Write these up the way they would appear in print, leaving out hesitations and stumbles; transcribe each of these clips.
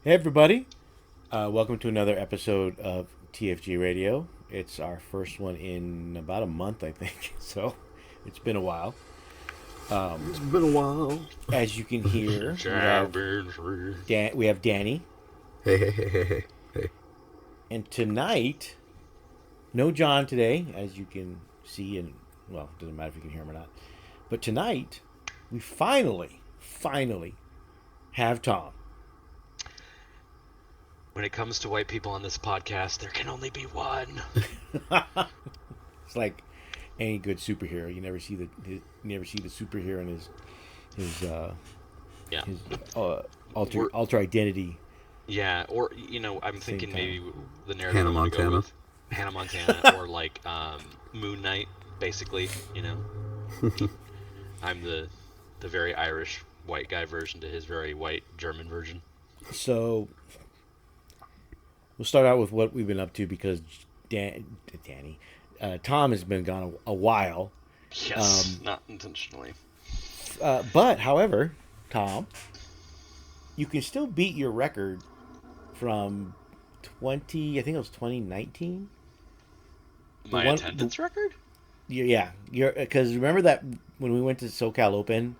Hey everybody, welcome to another episode of TFG Radio. It's our first one in about a month, I think. So it's been a while. It's been a while. As you can hear, Champions League. We have Danny, Hey. and tonight, no John today, as you can see, and well, it doesn't matter if you can hear him or not. But tonight, we finally have Tom. When it comes to white people on this podcast, there can only be one. It's like any good superhero. You never see the superhero in his Yeah. his alter identity. Yeah, or I'm Same thinking time. maybe the narrative Hannah I'm gonna go Montana. with Hannah Montana, or like Moon Knight, basically. I'm the very Irish white guy version to his very white German version. So we'll start out with what we've been up to because Tom has been gone a while. Yes, not intentionally. But however, Tom, you can still beat your record from I think it was 2019. My attendance record? Yeah, because remember that when we went to SoCal Open,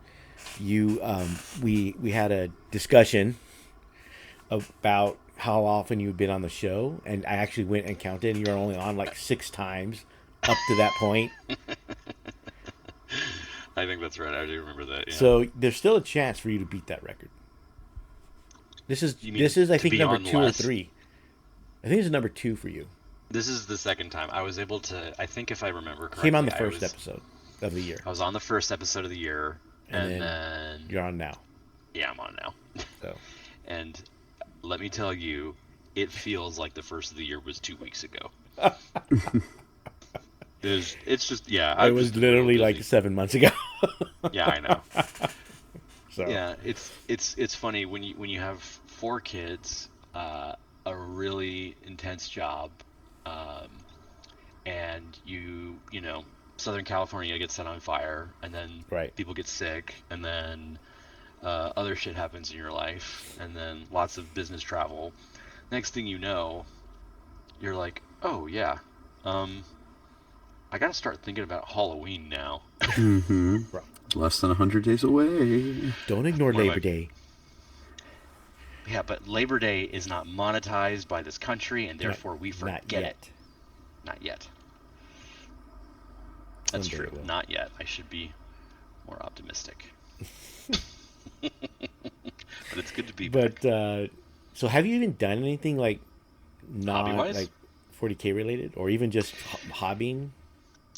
we had a discussion about how often you'd been on the show, and I actually went and counted, and you were only on like 6 times up to that point. I think that's right. I do remember that. Yeah. So there's still a chance for you to beat that record. This is You mean I to think be number on 2 less? or 3. I think it's number 2 for you. This is the second time I was able to. I think if I remember correctly, Came on the first episode of the year, I was on the first episode of the year, and and then then you're on now. yeah, I'm on now. So And let me tell you, it feels like the first of the year was 2 weeks ago. It's just yeah. it I'm was just a little literally like busy. 7 months ago. Yeah, I know. So Yeah, it's funny when you have 4 kids, a really intense job, um, and Southern California gets set on fire, and then right. people get sick, and then other shit happens in your life, and then lots of business travel. Next thing you know, you're like, oh yeah, I gotta start thinking about Halloween now. Mm-hmm. Right. Less than 100 days away. Don't ignore One of Labor my- Day. Yeah, but Labor Day is not monetized by this country, and therefore we Not forget yet. it. Not yet. That's Someday true. it will. Not yet. I should be more optimistic. But it's good to be back. But so have you even done anything like not Hobby-wise? like 40K related, or even just hobbying?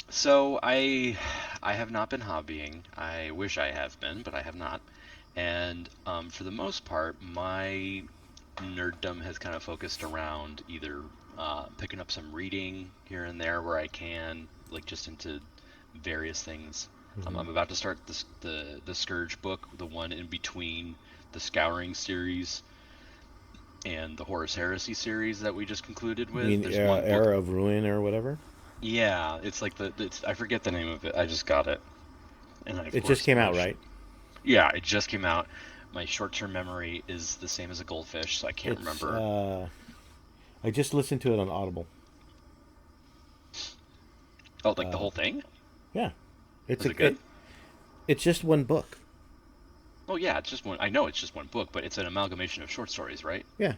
So I have not been hobbying. I wish I have been, but I have not. And for the most part, my nerddom has kind of focused around either picking up some reading here and there where I can, like just into various things. I'm about to start the Scourge book, the one in between the Scouring series and the Horus Heresy series that we just concluded I with. mean, There's one book. Era of Ruin or whatever. Yeah, it's like I forget the name of it. I just got it, and It just came out, right? Yeah, it just came out. My short-term memory is the same as a goldfish, so I can't It's, remember. I just listened to it on Audible. Oh, like the whole thing? Yeah, it's Is it good? it's just one book. Oh yeah, it's just one. I know it's just one book, but it's an amalgamation of short stories, right? Yeah,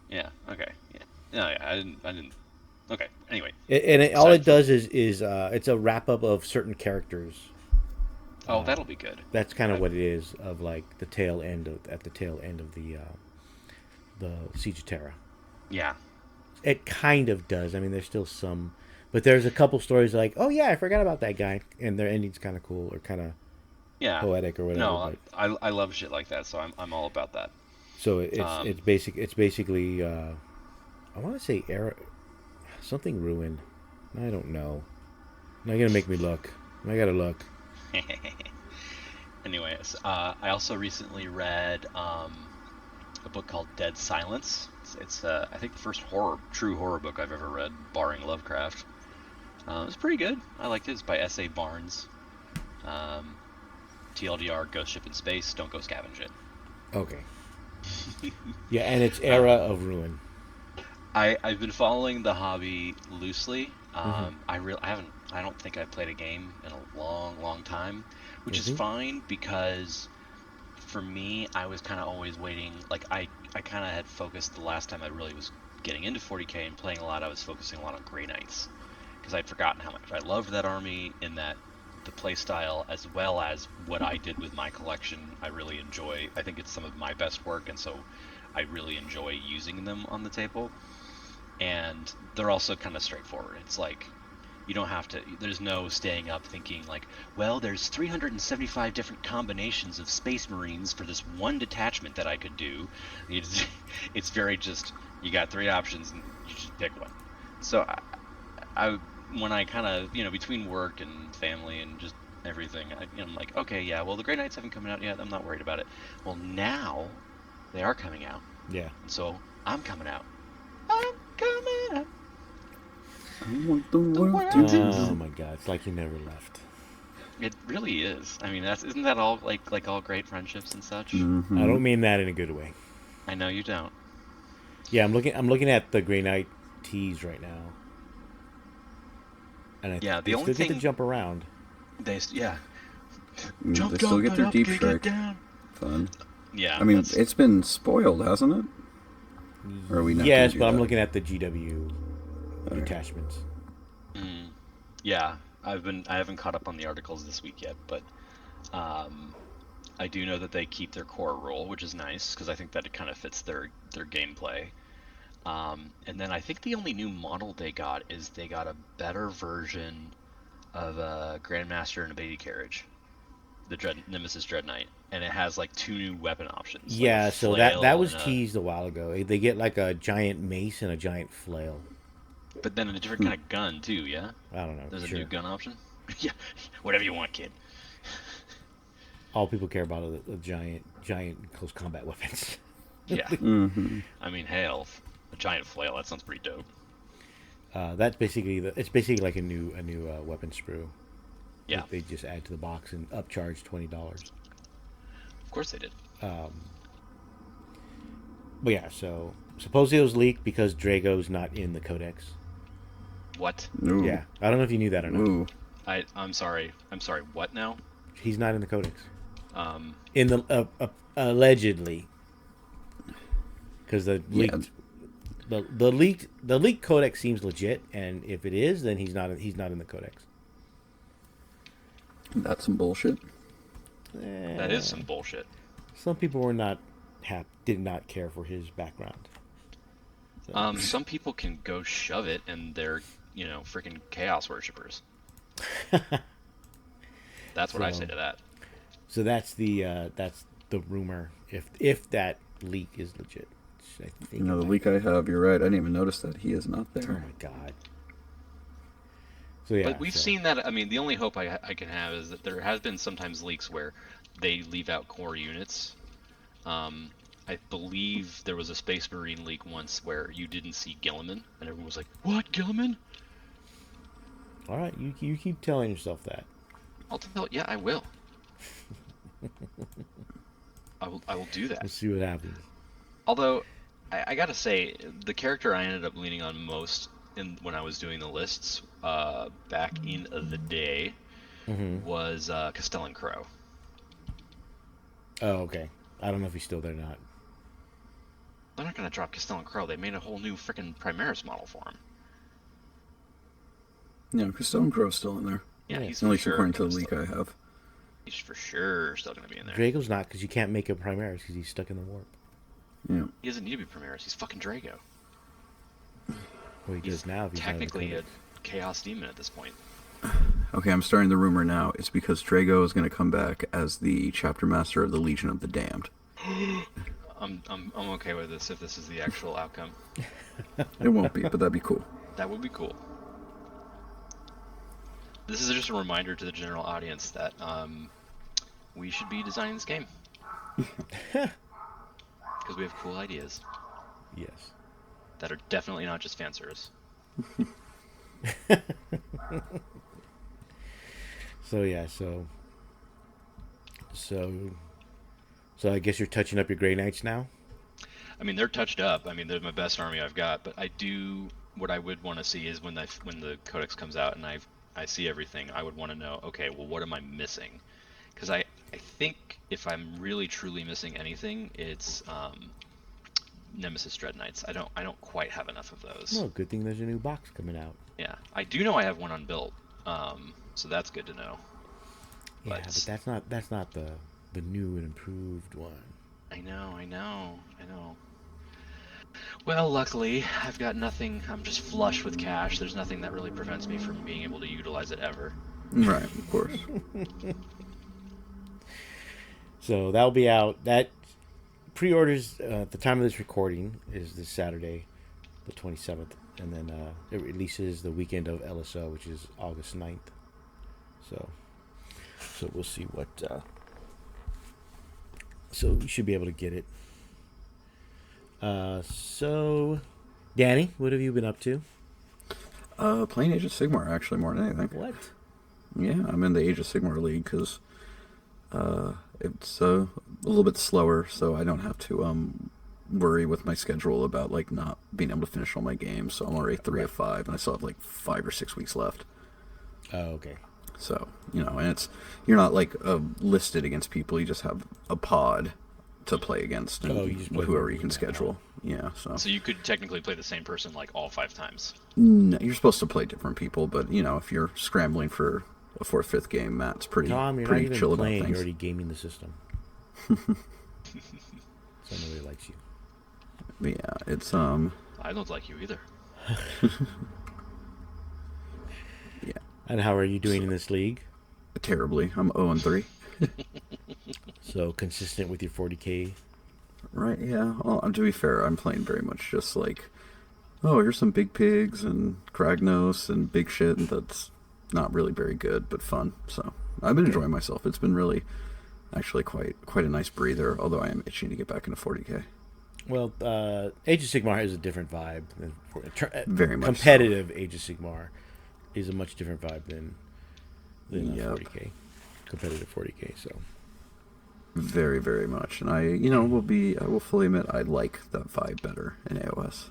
Yeah. Okay. Yeah. No, yeah. I didn't. Okay. Anyway. all it Aside does is it's a wrap up of certain characters. Oh, that'll be good. That's kind of I- what it is, of like the tail end of the Siege of Terra. Yeah. It kind of does. I mean, there's still some, but there's a couple stories like, oh yeah, I forgot about that guy, and their ending's kind of cool or kind of Yeah. poetic or whatever. No, but, I love shit like that, so I'm all about that. so it's um, it's basically I want to say era something ruin. I don't know. Now you're gonna make me look. I gotta look. Anyways, I also recently read a book called Dead Silence. It's I think the first true horror book I've ever read, barring Lovecraft. It's pretty good. I liked it. It's by S.A. Barnes. TLDR, Ghost Ship in Space. Don't go scavenge it. Okay. Yeah, and its era of ruin. I've been following the hobby loosely. Mm-hmm. I don't think I've played a game in a long time, which is Mm-hmm. fine because for me, I was kind of always waiting. Like I kind of had focused the last time I really was getting into 40K and playing a lot. I was focusing a lot on Grey Knights because I'd forgotten how much I loved that army in that the play style as well as what I did with my collection. I really enjoy. I think it's some of my best work, and so I really enjoy using them on the table. And they're also kind of straightforward. It's like you don't have to, there's no staying up thinking like, well, there's 375 different combinations of Space Marines for this one detachment that I could do. It's, it's very just, you got three options and you just pick one. So I when I kind of, between work and family and just everything, I'm like, okay, yeah, well, the Grey Knights haven't come out yet. I'm not worried about it. Well, now they are coming out. Yeah. And so I'm coming out. I'm coming out. I want the world to Oh know. my God! It's like you never left. It really is. I mean, isn't that all like all great friendships and such? I Mm-hmm. don't mean that in a good way. I know you don't. Yeah, I'm looking at the Grey Knight tees right now, and Yeah, they the only still get to thing jump around. yeah, They jump, still jump, get right their up, deep get strike. down. Fun. Yeah, I mean, that's it's been spoiled, hasn't it? Or are we not going Yes, to do but I'm that? looking at the GW All right. detachments. mm, yeah. I haven't caught up on the articles this week yet, but um, I do know that they keep their core rule, which is nice because I think that it kind of fits their gameplay. And then I think the only new model they got is they got a better version of a Grandmaster and a baby carriage, the Nemesis Dread Knight, and it has like two new weapon options, like a Yeah, so that flail was and a, teased a while ago. They get like a giant mace and a giant flail. but then a different Hmm. kind of gun too. Yeah, I don't know. there's a new Sure, gun option. Yeah, whatever you want, kid. all people care about are the giant close combat weapons. Yeah, Mm-hmm. I mean, hell, a giant flail. That sounds pretty dope. That's basically it's basically like a new weapon sprue Yeah, that they just add to the box and upcharge $20. of course they did. But yeah, so supposedly it was leaked because Drago's not in the codex. What? Ooh. Yeah, I don't know if you knew that or not. Ooh. I'm sorry. I'm sorry. What now? He's not in the codex. Um, In the allegedly, because the Yeah. leaked the leaked codex seems legit, and if it is, then he's not in the codex. That's some bullshit. that is some bullshit. Some people were not did not care for his background. So, Some people can go shove it, and they're freaking chaos worshippers. That's what I say so, to that. so that's the rumor. If that leak is legit, which I think You it know, the might leak be. I have, you're right. I didn't even notice that he is not Oh there. my god. So yeah. But we've So seen that. I mean, the only hope I can have is that there has been sometimes leaks where they leave out core units. I believe there was a Space Marine leak once where you didn't see Gilliman, and everyone was like, "What, Gilliman?" all right, you keep telling yourself that. I'll tell. Yeah, I will. I will do We'll that. see what happens. Although, I gotta say, the character I ended up leaning on most when I was doing the lists back in the day Mm-hmm. was Castellan Crow. Oh, okay. I don't know if he's still there or not. They're not gonna drop Castellan Crow. They made a whole new freaking Primaris model for him. Yeah, because Stone Crow's still in there. Yeah, Yeah. he's At for least sure according to gonna the leak still. I have. He's for sure still gonna be in there. Drago's not because you can't make a Primaris because he's stuck in the warp. Yeah. He doesn't need to be Primaris. He's fucking Drago. Well, he He's does now if he's not in the technically a codex. Chaos Demon at this point. Okay, I'm starting the rumor now. It's because Drago is going to come back as the chapter master of the Legion of the Damned. I'm okay with this if this is the actual outcome. It won't be, but that'd be cool. That would be cool. This is just a reminder to the general audience that we should be designing this game because we have cool ideas Yes. that are definitely not just fan service. So yeah. So I guess you're touching up your Grey Knights now. I mean, they're touched up. I mean, they're my best army I've got. But what I would want to see is when the codex comes out and I see everything, I would want to know, okay, well, what am I missing? Because I think if I'm really truly missing anything, it's Nemesis Dread Knights. I don't quite have enough of those. Well, good thing there's a new box coming out. Yeah, I do know I have one unbuilt, so that's good to know. Yeah, but that's not the new and improved one. I know. Well, luckily, I've got nothing. I'm just flush with cash. There's nothing that really prevents me from being able to utilize it ever. Right, of course. So that'll be out. That pre-orders at the time of this recording is this Saturday, the 27th, and then it releases the weekend of LSO, which is August 9th. So we'll see what. So you should be able to get it. So, Danny, what have you been up to? Playing Age of Sigmar, actually, more than anything. What? Yeah, I'm in the Age of Sigmar League because it's a little bit slower, so I don't have to worry with my schedule about like not being able to finish all my games. So I'm already 3 of 5, and I still have like 5 or 6 weeks left. Oh, okay. So, and you're not like listed against people. You just have a pod to play against, and you just play whoever you can schedule. Yeah. So you could technically play the same person like all 5 times. No, you're supposed to play different people, but if you're scrambling for a 4th, 5th game, Matt's pretty Tom, you're pretty not even chill playing. about things. You're already gaming the system. So nobody likes you. But yeah, it's I don't like you either. Yeah. And how are you doing in this league? Terribly. I'm 0-3. So consistent with your 40K. Right, yeah. Well, to be fair, I'm playing very much just like, oh, here's some big pigs and Kragnos and big shit, and that's not really very good, but fun. So I've been enjoying myself. It's been really, actually quite a nice breather, although I am itching to get back into 40K. Well, Age of Sigmar is a different vibe. Very much competitive Age of Sigmar is a much different vibe than Yep. 40K. Competitive 40K, so. Very, very much. And I will fully admit I like that vibe better in AOS.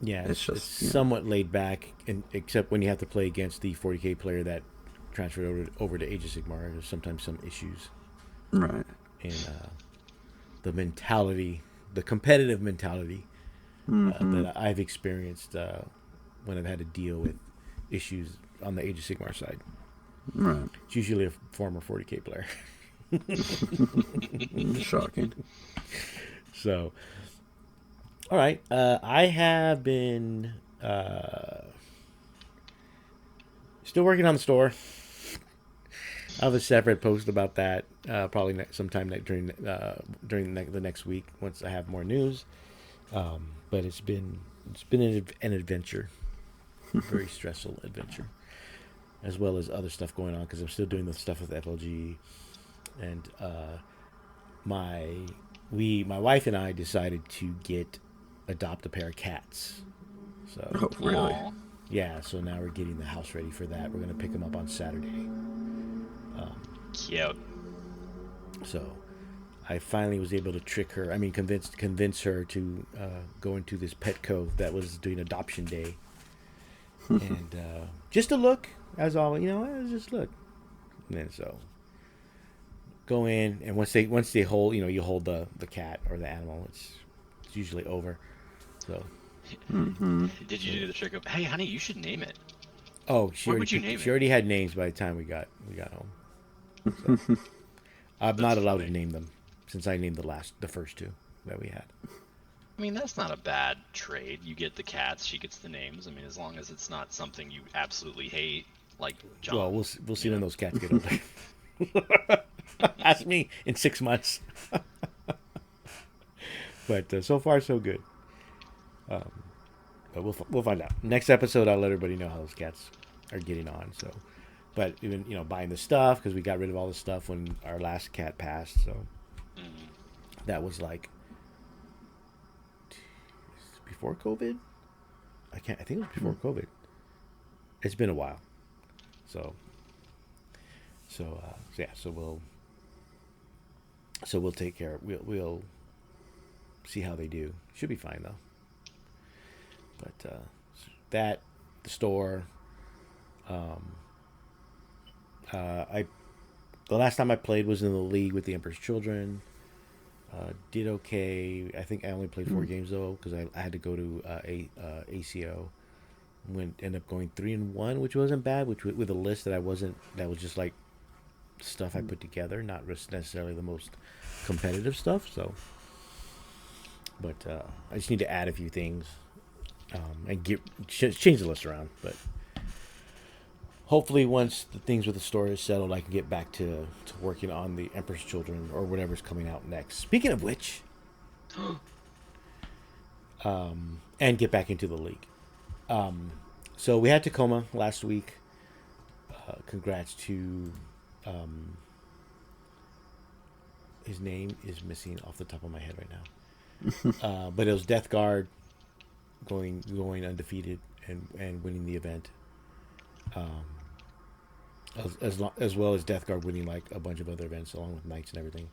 Yeah, it's just somewhat laid back, except when you have to play against the 40K player that transferred over to Age of Sigmar. There's sometimes some issues. Right. And the competitive mentality that I've experienced when I've had to deal with issues on the Age of Sigmar side. Right. It's usually a former 40K player. Shocking. So, all right. I have been still working on the store. I have a separate post about that probably sometime during the next week once I have more news. But it's been an adventure, a very stressful adventure, as well as other stuff going on because I'm still doing the stuff with FLG, and my wife and I decided to adopt a pair of cats. So Oh, really? Aww. yeah, so now we're getting the house ready for that. We're gonna pick them up on Saturday. Cute. So I finally was able to convince her to go into this Petco that was doing adoption day, and just to look, as always, just look. And then so go in, and once they hold, you hold the cat or the animal, it's usually over. So. Did you do the trick of, hey, honey, you should name it? Oh, What would you name she it? already had names by the time we got home. So, I'm not allowed to name them since I named the first 2 that we had. I mean, that's not a bad trade. You get the cats, she gets the names. I mean, as long as it's not something you absolutely hate, like John. Well, we'll see when those cats get older. Ask me in 6 months. But so far so good. But we'll find out. Next episode, I'll let everybody know how those cats are getting on. So, but even buying the stuff because we got rid of all the stuff when our last cat passed. So that was like before COVID. I think it was before COVID. It's been a while. So we'll take care. see how they do. Should be fine though. But that the store. I the last time I played was in the league with the Emperor's Children. Did okay. I think I only played 4 games though because I had to go to ACO. Ended up going 3-1, which wasn't bad. Which with a list that was just like stuff I put together, not necessarily the most competitive stuff. So, but I just need to add a few things and change the list around. But hopefully, once the things with the store is settled, I can get back to working on the Emperor's Children or whatever's coming out next. Speaking of which, and get back into the league. So we had Tacoma last week. Congrats to his name is missing off the top of my head right now. But it was Death Guard going undefeated and winning the event. As well as Death Guard winning like a bunch of other events along with Knights and everything.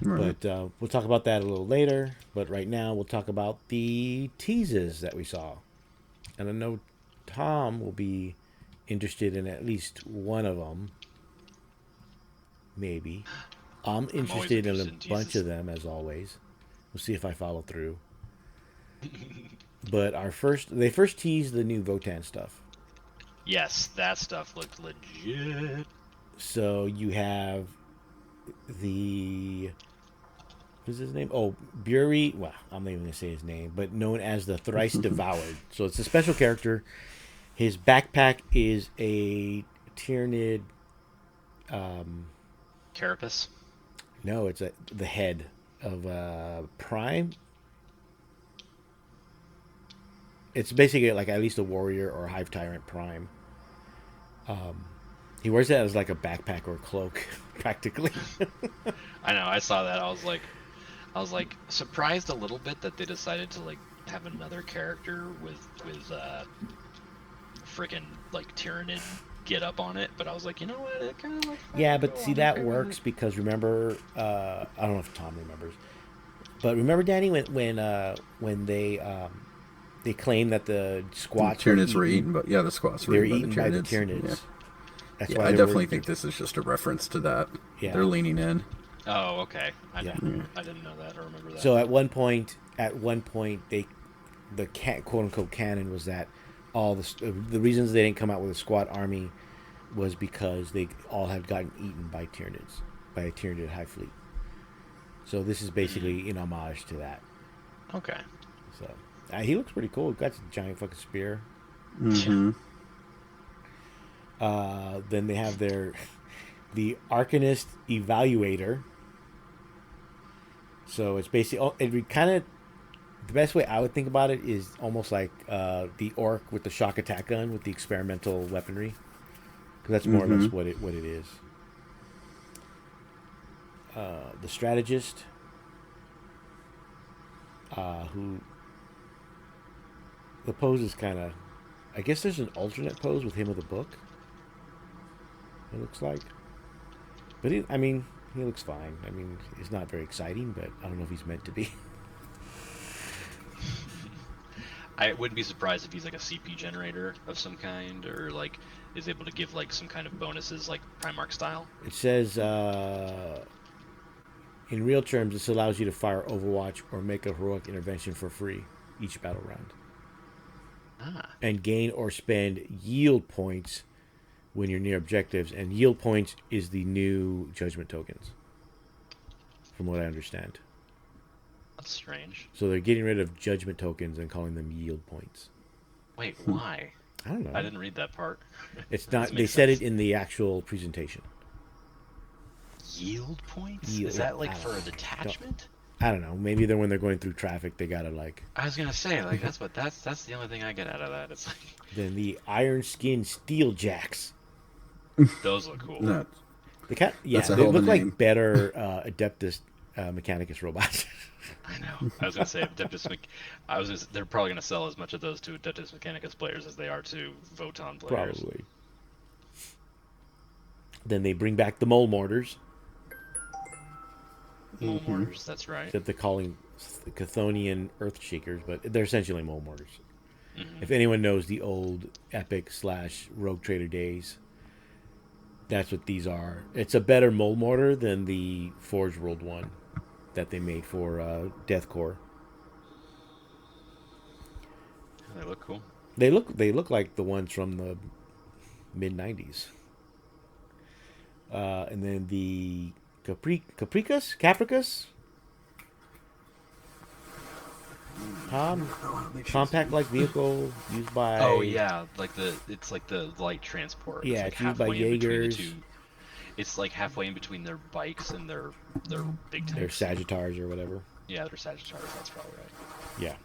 Right. But we'll talk about that a little later. But right now we'll talk about the teases that we saw. And I know Tom will be interested in at least one of them. Maybe. I'm interested in a bunch of them, as always. We'll see if I follow through. But they first teased the new Votan stuff. Yes, that stuff looked legit. So you have what's his name? Oh, Buri. Well, I'm not even going to say his name, but known as the Thrice Devoured. So it's a special character. His backpack is a Tyranid. Carapace? No, it's the head of Prime. It's basically like at least a warrior or a Hive Tyrant Prime. He wears that as like a backpack or a cloak, practically. I know, I saw that. I was like surprised a little bit that they decided to like have another character with freaking like Tyranid get up on it, but I was like, you know what, it kind of like yeah, but see that works because remember, I don't know if Tom remembers, but remember Danny when they claimed that the squats Tyranids were eaten, but yeah, the squats were eaten by the Tyranids. Yeah. That's Yeah, why I definitely think this is just a reference to that. Yeah. They're leaning in. Oh, okay. I didn't know that or remember that. So at one point, the quote unquote canon was that all the reasons they didn't come out with a squad army was because they all had gotten eaten by Tyranids, by a Tyranid high fleet. So this is basically in homage to that. Okay. So he looks pretty cool. Got a giant fucking spear. Mm-hmm. Then they have the Arcanist Evaluator. So it's basically the best way I would think about it is almost like the Orc with the shock attack gun with the experimental weaponry, because that's more or less what it is. The Strategist, who the pose is kind of, I guess there's an alternate pose with him with a book. It looks like, but he looks fine. I mean, he's not very exciting, but I don't know if he's meant to be. I wouldn't be surprised if he's like a CP generator of some kind, or like is able to give like some kind of bonuses, like Primarch style. It says, in real terms, this allows you to fire Overwatch or make a heroic intervention for free each battle round, and gain or spend yield points when you're near objectives. And yield points is the new judgment tokens, from what I understand. That's strange. So they're getting rid of judgment tokens and calling them yield points. Wait, why? I don't know. I didn't read that part. It's not. They said it in the actual presentation. Yield points? Yield. Is that like for a detachment? I don't know. Maybe then when they're going through traffic, they gotta like. I was gonna say like that's the only thing I get out of that. It's like Then the Iron Skin Steel Jacks. those look cool. That, They That's a they hell of a look like name. better Adeptus Mechanicus robots. I know. I was gonna say they're probably gonna sell as much of those to Adeptus Mechanicus players as they are to Votan players. Probably. Then they bring back the Mole Mortars. Mole mortars, that's right. Except they're calling the Chthonian Earthshakers, but they're essentially mole mortars. Mm-hmm. If anyone knows the old Epic / Rogue Trader days, that's what these are. It's a better mole mortar than the Forge World one that they made for Deathcore. They look cool. They look like the ones from the mid '90s. And then the Capricus. Compact-like vehicle used by. Oh yeah, it's like the light transport. Yeah, it's it's like used by halfway in between the Jaegers. two. It's like halfway in between their bikes and their big They're tanks. Sagittars or whatever. Yeah, they're Sagittars. That's probably right. Yeah.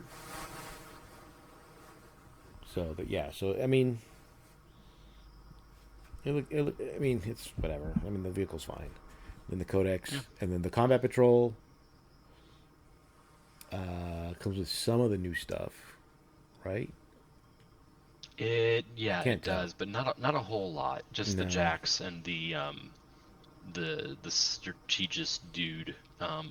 So I mean, I mean, it's whatever. I mean, the vehicle's fine. Then the Codex, and then the Combat Patrol comes with some of the new stuff, right? It Can't tell. does, but not a whole lot. Just the No. jacks and the strategist dude.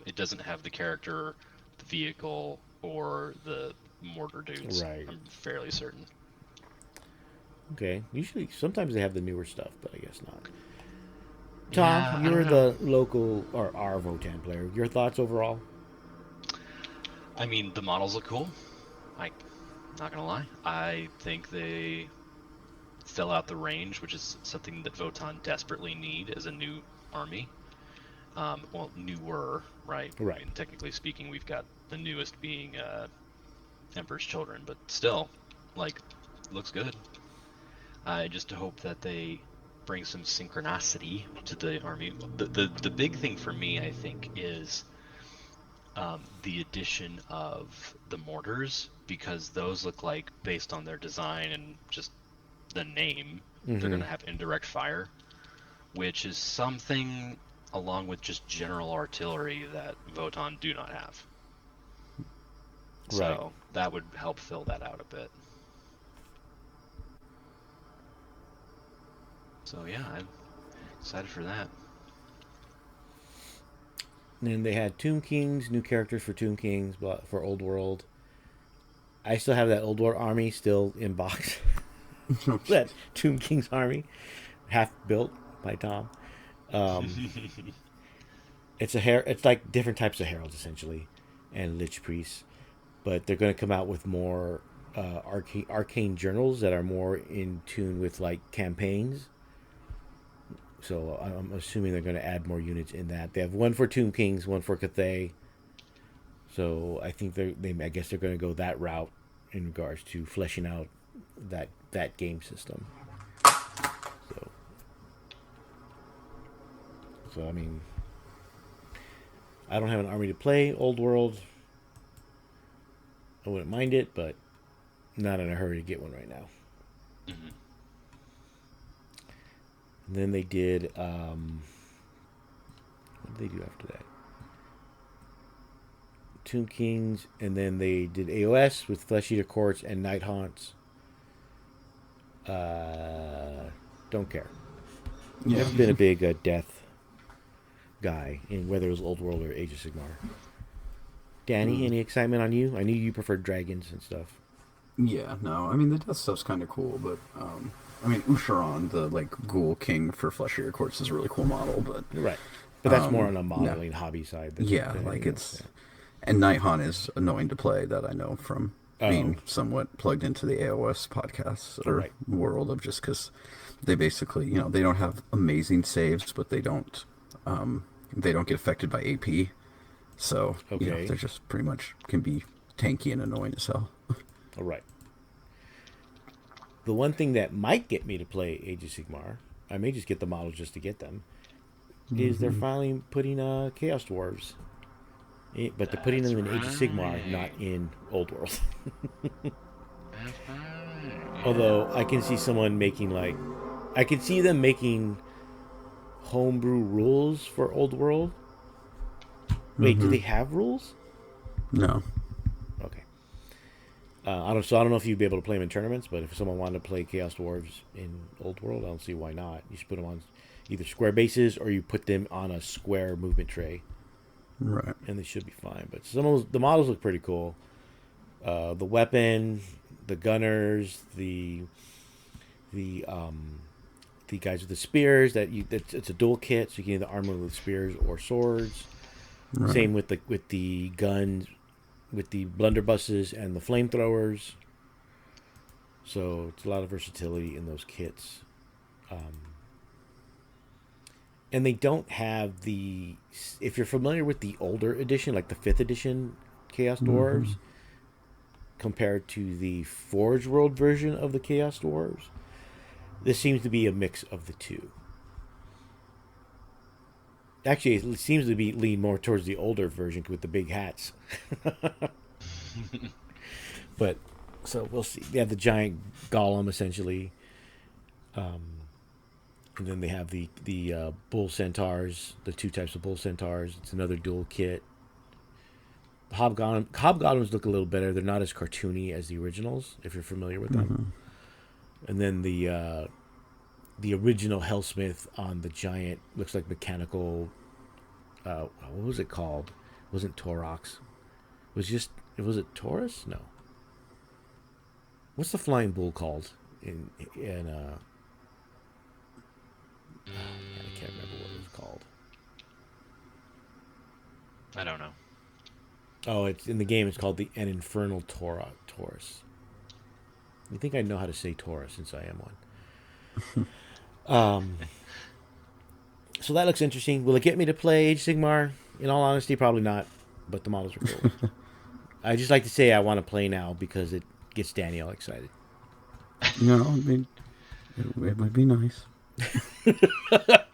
It doesn't have the character, the vehicle, or the mortar dudes. Right. I'm fairly certain. Okay. Usually, sometimes they have the newer stuff, but I guess not. Yeah, Tom, I you're don't know. the local or our Votan player. Your thoughts overall? I mean, the models look cool. Not gonna lie. I think they fill out the range, which is something that Votan desperately need as a new army. Well, newer, right? Right. I mean, technically speaking, we've got the newest being Emperor's Children, but still, looks good. I just hope that they bring some synchronicity to the army. The big thing for me, I think, is the addition of the mortars, because those look like, based on their design and just the name, they're going to have indirect fire, which is something along with just general artillery that Votan do not have. Right. So that would help fill that out a bit. So yeah, I'm excited for that. And then they had Tomb Kings, new characters for Tomb Kings, but for Old World. I still have that Old World army still in box. That Tomb Kings army, half built by Tom. It's like different types of heralds essentially, and lich priests, but they're going to come out with more arcane journals that are more in tune with like campaigns. So I'm assuming they're going to add more units in that. They have one for Tomb Kings, one for Cathay. So I think I guess they're going to go that route in regards to fleshing out that game system. So I mean, I don't have an army to play Old World. I wouldn't mind it, but not in a hurry to get one right now. Mm-hmm. And then they did, what did they do after that? Tomb Kings, and then they did AOS with Flesh Eater Courts and Night Haunts. Don't care. Yeah. Never been a big death guy, in whether it was Old World or Age of Sigmar. Danny, any excitement on you? I knew you preferred dragons and stuff. Yeah, no, I mean, the death stuff's kind of cool, but, I mean, Usharon, the, ghoul king for Flesh Eater Courts is a really cool model, but... Right. But that's more on a modeling hobby side. Than anything else, yeah. And Night Hunt is annoying to play, that I know from being somewhat plugged into the AOS podcasts or world of, just because they basically, they don't have amazing saves, but they don't get affected by AP. So, they're just pretty much can be tanky and annoying as hell. All right. The one thing that might get me to play Age of Sigmar, I may just get the models just to get them, is they're finally putting Chaos Dwarves. But they're putting them in Age of Sigmar, not in Old World. Although I can see someone making I can see them making homebrew rules for Old World. Wait, do they have rules? No. Okay. I don't know if you'd be able to play them in tournaments, but if someone wanted to play Chaos Dwarves in Old World, I don't see why not. You should put them on either square bases or you put them on a square movement tray. Right. and they should be fine. But some of the models look pretty cool. The weapon, the gunners, the guys with the spears it's a dual kit, so you can either armor with spears or swords. Right. Same with the guns, with the blunderbusses and the flamethrowers. So it's a lot of versatility in those kits. And they don't have the... If you're familiar with the older edition, like the 5th edition Chaos Dwarves, compared to the Forge World version of the Chaos Dwarves, this seems to be a mix of the two. Actually, it seems to be lean more towards the older version with the big hats. But, so we'll see. They have the giant golem, essentially. And then they have the bull centaurs, the 2 types of bull centaurs. It's another dual kit. Hobgoblins look a little better. They're not as cartoony as the originals, if you're familiar with them. And then the original Hellsmith on the giant looks like mechanical. What was it called? It wasn't Torox. Was it Taurus? No. What's the flying bull called in I can't remember what it was called. I don't know. Oh, it's in the game. It's called an Infernal Taurus. You think I know how to say Taurus since I am one. So that looks interesting. Will it get me to play Age of Sigmar? In all honesty, probably not. But the models are cool. I just like to say I want to play now because it gets Danny all excited. No, I mean, it would be nice. The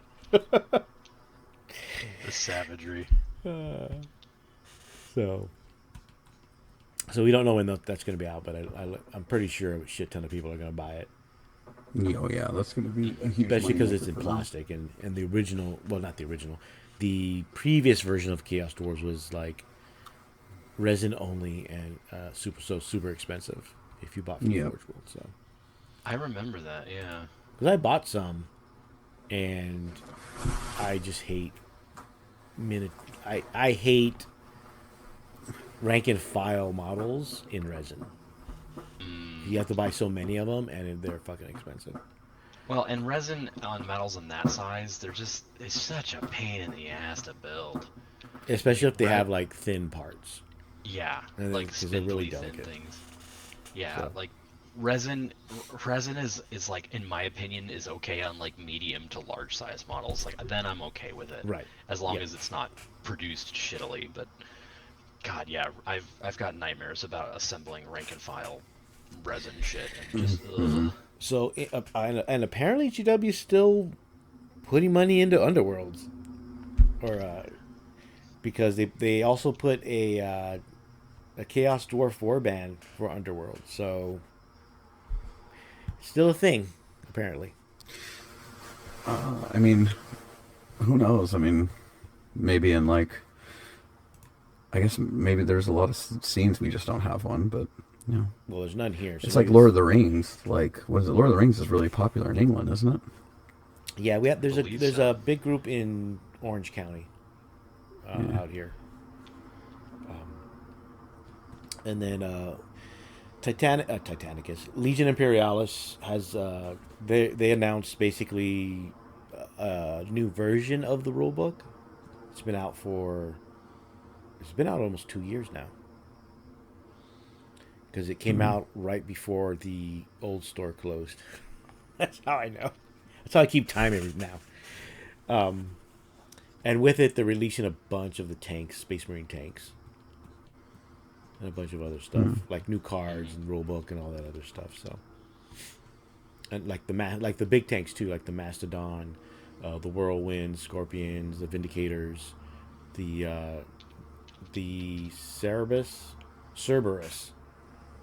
savagery. So we don't know when that's going to be out, but I'm pretty sure a shit ton of people are going to buy it. Oh yeah, that's going to be a huge Especially because moneymaker it's in for them. plastic, and the original, well, not the original, the previous version of Chaos Dwarves was like resin only and super expensive if you bought from Yep. Forge World. So I remember that, yeah. because I bought some, and I just hate I hate rank and file models in resin. You have to buy so many of them, and they're fucking expensive. Well, and resin on metals in that size, it's such a pain in the ass to build. Especially if they Right. have like thin parts. Yeah, And like 'cause they're really spindly thin delicate. things. Yeah, So. like resin is like, in my opinion, is okay on like medium to large size models. Like then I'm okay with it. Right. As long Yeah. as it's not produced shittily. But God, yeah, I've got nightmares about assembling rank and file resin shit and just ugh. So, and apparently GW is still putting money into Underworlds, or because they also put a Chaos Dwarf warband for Underworld. So, still a thing, apparently. I mean, who knows? I mean, maybe in like, I guess maybe there's a lot of scenes we just don't have one, but you know, Well, there's none here. So it's like maybe Lord of the Rings. Like, what is it? Lord of the Rings is really popular in England, isn't it? Yeah, there's Believe there's so. a big group in Orange County Yeah. out here, and then Titanicus Legion Imperialis has they announced basically a new version of the rulebook. It's been out almost 2 years now because it came out right before the old store closed. That's how I know. That's how I keep time every now. And with it, they're releasing a bunch of the tanks, Space Marine tanks, and a bunch of other stuff, like new cards and rulebook and all that other stuff. So, and like the big tanks too, like the Mastodon, the Whirlwind, Scorpions, the Vindicators, the Cerberus,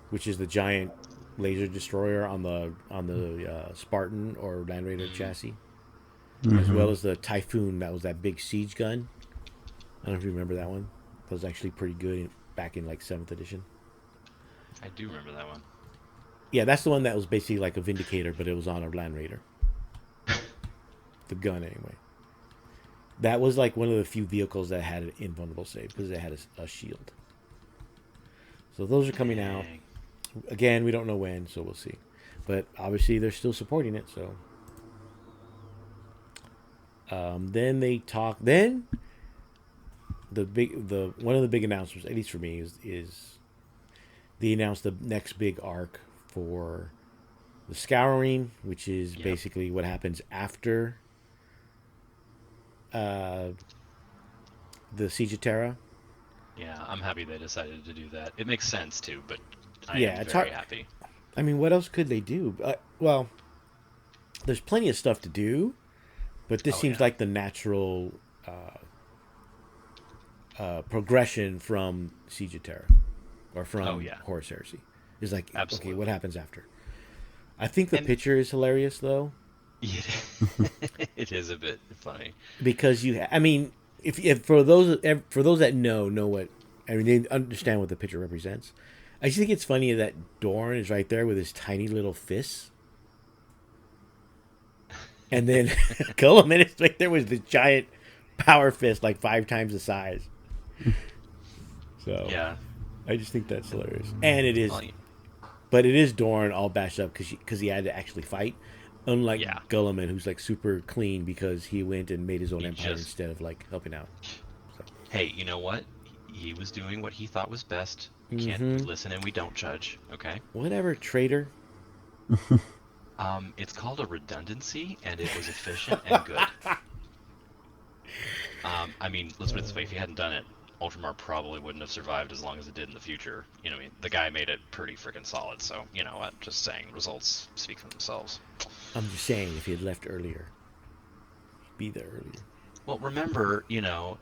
which is the giant laser destroyer on the Spartan or Land Raider chassis, as well as the Typhoon. That was that big siege gun. I don't know if you remember that one. That was actually pretty good back in like 7th edition. I do remember that one. Yeah, that's the one that was basically like a Vindicator, but it was on a Land Raider. The gun, anyway. That was like one of the few vehicles that had an invulnerable save because it had a shield. So those are coming out. Dang. Again, we don't know when, so we'll see. But obviously, they're still supporting it. So then they talk. Then the one of the big announcements, at least for me, is they announced the next big arc for the Scouring, which is Yep. basically what happens after the Siege of Terra. Yeah, I'm happy they decided to do that. It makes sense too, but I Yeah, am it's very hard. happy. I mean, what else could they do? Well, there's plenty of stuff to do, but this Oh seems yeah. like the natural progression from Siege of Terra or from Oh yeah. Horus Heresy. Is like, okay, Absolutely. what happens after? I think the And picture is hilarious though, it, it is a bit funny. because I mean, if for those that know what, I mean, they understand what the picture represents. I just think it's funny that Dorn is right there with his tiny little fists. And then Guilliman is right there with the giant power fist, like 5 times the size. So Yeah. I just think that's hilarious, and it is, Well, but it is Dorn all bashed up because he had to actually fight, unlike yeah. Guilliman, who's like super clean because he went and made his own He empire just instead of like helping out. So, Hey, you know what? He was doing what he thought was best. We can't we listen and we don't judge, okay? whatever, traitor. It's called a redundancy, and it was efficient and good. I mean, let's put it this way: if he hadn't done it, Ultramar probably wouldn't have survived as long as it did in the future. You know, what I mean, the guy made it pretty freaking solid. So, you know what? Just saying, results speak for themselves. I'm just saying, if he had left earlier, he'd be there earlier. Well, remember, you know,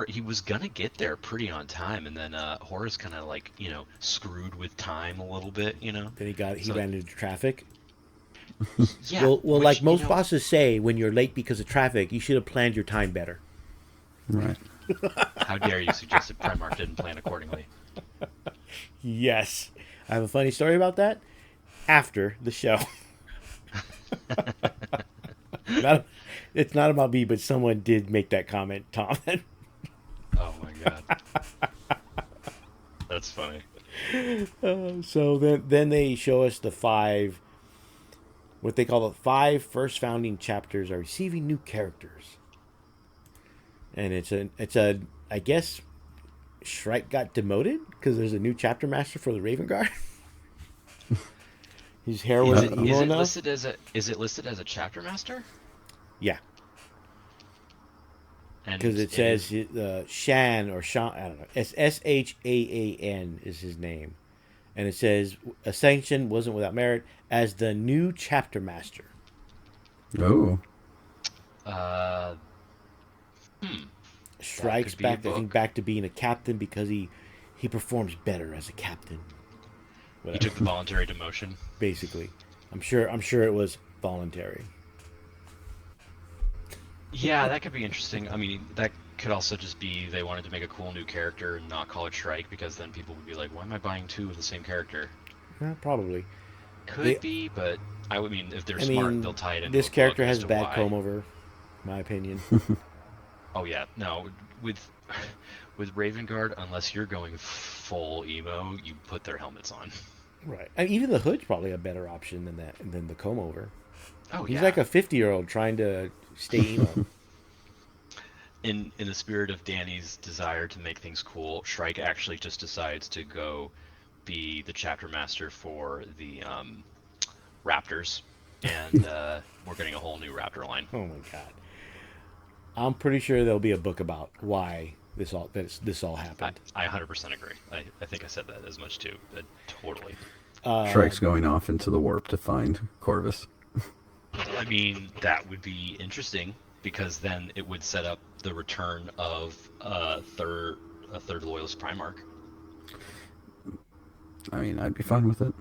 he was gonna get there pretty on time, and then Horus kind of like, you know, screwed with time a little bit, you know. Then he So ran into traffic. yeah, Well, which, like you most know, bosses say, when you're late because of traffic, you should have planned your time better. Right. how dare you suggest that Primarch didn't plan accordingly? Yes, I have a funny story about that after the show. Not, it's not about me, but someone did make that comment, Tom. Oh my god, that's funny. So then they show us the 5, what they call the 5 first founding chapters are receiving new characters, and it's a I guess Shrike got demoted because there's a new chapter master for the Raven Guard. His hair Is wasn't it, emo enough. is it listed as a chapter master? Yeah, And because it it says is, Shan or Sean. I don't know. It's Shaan is his name, and it says Ascension wasn't without merit as the new chapter master. Oh. uh, Strikes could be a back, I think, book. back to being a captain because he performs better as a captain. He Whatever. took the voluntary demotion. Basically, I'm sure it was voluntary. Yeah, that could be interesting. I mean, that could also just be they wanted to make a cool new character and not call it Shrike because then people would be like, why am I buying 2 of the same character? Yeah, probably. Could be, but I would mean if they're I smart, mean, they'll tie it into this a character book as has to bad why. comb over, my opinion. Oh yeah, no, with with Raven Guard, unless you're going full emo, you put their helmets on. Right. And even the hood's probably a better option than the comb over. Oh He's yeah. like a 50-year-old trying to stay emo. In the spirit of Danny's desire to make things cool, Shrike actually just decides to go be the chapter master for the Raptors, and we're getting a whole new Raptor line. Oh my god. I'm pretty sure there'll be a book about why this all happened. I 100% agree. I think I said that as much too, but totally. Shrike's going off into the warp to find Corvus. I mean, that would be interesting because then it would set up the return of a third loyalist Primarch. I mean, I'd be fine with it.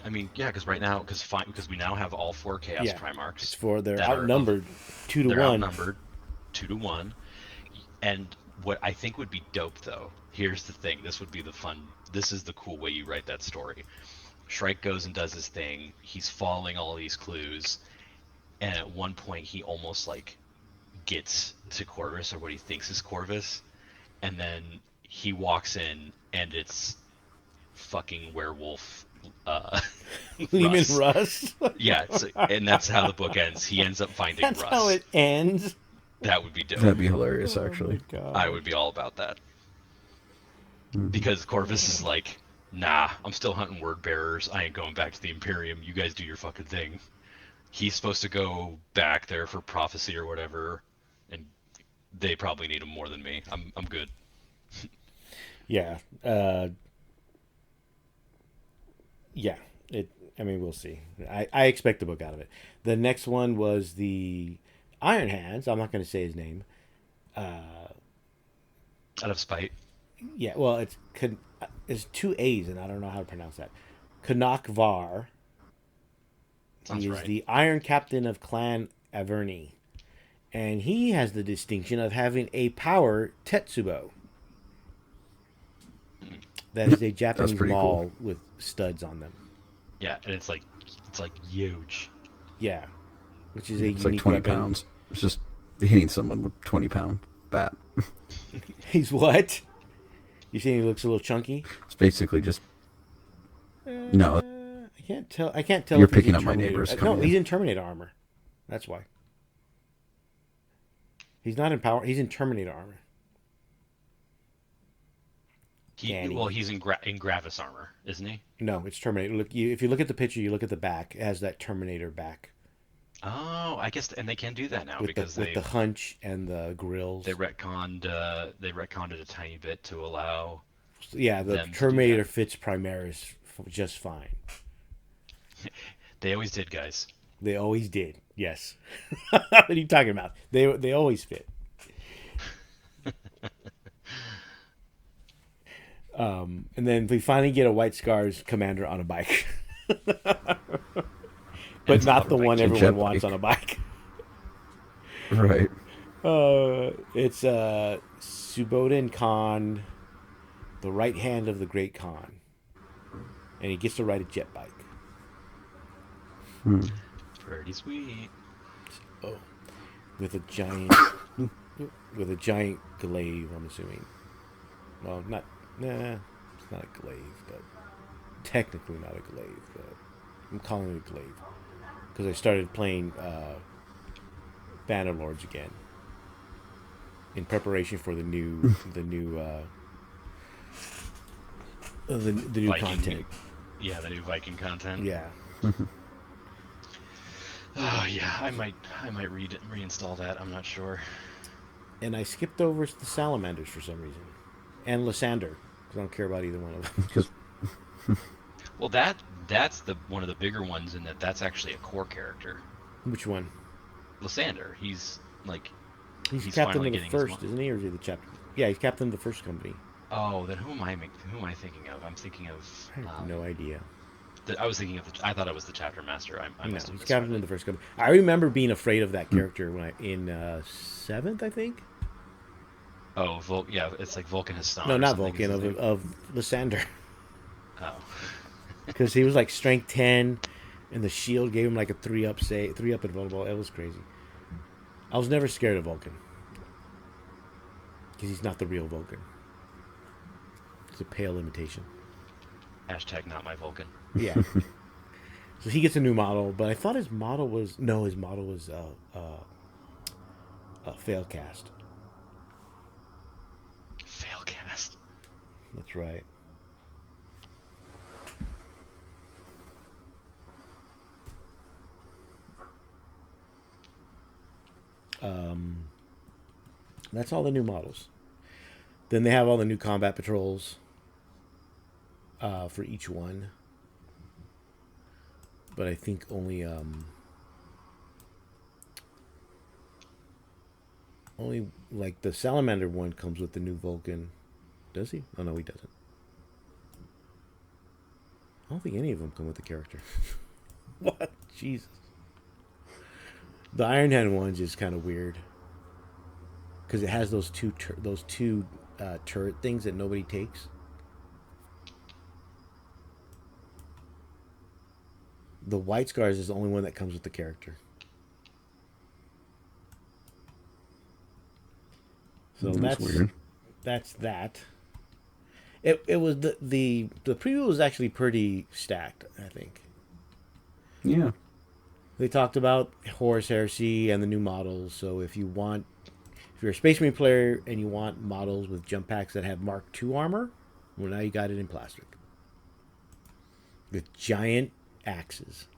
I mean, yeah, because right now, because we now have all 4 Chaos Yeah. Primarchs. It's for they're that are outnumbered 2 to They're 1. outnumbered 2 to 1. And what I think would be dope, though, here's the thing. This would be the fun. This is the cool way you write that story. Shrike goes and does his thing. He's following all these clues, and at one point he almost like gets to Corvus, or what he thinks is Corvus, and then he walks in and it's fucking werewolf Lehman Russ. Russ. Yeah, and that's how the book ends. He ends up finding That's Russ. how it ends. That would be dope. That'd be hilarious, Oh actually. my God. I would be all about that. Because Corvus is like, nah, I'm still hunting word bearers. I ain't going back to the Imperium. You guys do your fucking thing. He's supposed to go back there for prophecy or whatever, and they probably need him more than me. I'm good. Yeah. Yeah. I mean, we'll see. I expect a book out of it. The next one was the Iron Hands. I'm not going to say his name. Out of spite. Yeah, well, it's two A's, and I don't know how to pronounce that. Canuck Var. Sounds He is right. the Iron Captain of Clan Averni. And he has the distinction of having a power Tetsubo. That is a Japanese pretty maul with studs on them. Yeah, and it's like huge. Yeah. Which is a It's like unique 20 weapon. pounds. It's just hitting someone with 20-pound bat. He's what? You saying he looks a little chunky? It's basically just no. I can't tell. I can't tell. You're if he's picking in up my Terminator. neighbors No, coming he's in. in Terminator armor. That's why. He's not in power. He's in Terminator armor. Danny. Well, he's in Gravis armor, isn't he? No, it's Terminator. Look, if you look at the picture, you look at the back. It has that Terminator back Oh, I guess, and they can do that now with because the hunch and the grills. they retconned it a tiny bit to allow. Yeah, the them to do Terminator that. fits Primaris just fine. They always did, guys. They always did. Yes. What are you talking about? They always fit. And then we finally get a White Scars commander on a bike, but it's not not the a one bike, everyone jet wants bike. on a bike. Right. It's Suboden Khan, the right hand of the Great Khan, and he gets to ride a jet bike. Pretty sweet. Oh, with a giant glaive. I'm assuming. Well, it's not a glaive, but technically not a glaive. But I'm calling it a glaive because I started playing Bannerlords again in preparation for the new Viking. content. Yeah, the new Viking content. Yeah. Oh yeah, I might reinstall that. I'm not sure. And I skipped over the Salamanders for some reason, and Lysander because I don't care about either one of them. Because Well, that's one of the bigger ones in that's actually a core character. Which one? Lysander. He's like He's He's captain finally of the getting his first, mo- isn't he, or is he the chapter? Yeah, he's captain of the first company. oh, then who am I thinking of? I'm thinking of. I have no idea. I was thinking of I thought it was the chapter master. I No, must have he's misread captain it. of the first company. I remember being afraid of that character when in seventh, I think. Oh, yeah, it's like Vulcan Hassan. No, or not something is Vulcan, his name. of Lysander, Oh. because he was like strength 10, and the shield gave him like a 3-up invulnerable. It was crazy. I was never scared of Vulcan because he's not the real Vulcan. It's a pale imitation. Hashtag not my Vulcan. Yeah. So he gets a new model, but I thought his model was Failcast. Failcast. That's right. That's all the new models. Then they have all the new combat patrols for each one. But I think only like the Salamander one comes with the new Vulcan. Does he? Oh no, he doesn't. I don't think any of them come with the character. What? Jesus. The Iron Hand one's is kind of weird because it has those two turret things that nobody takes. The White Scars is the only one that comes with the character. So That's weird. that's that. It was the preview was actually pretty stacked, I think. Yeah. They talked about Horus Heresy and the new models. So if you're a Space Marine player and you want models with jump packs that have Mark II armor, well, now you got it in plastic with giant axes,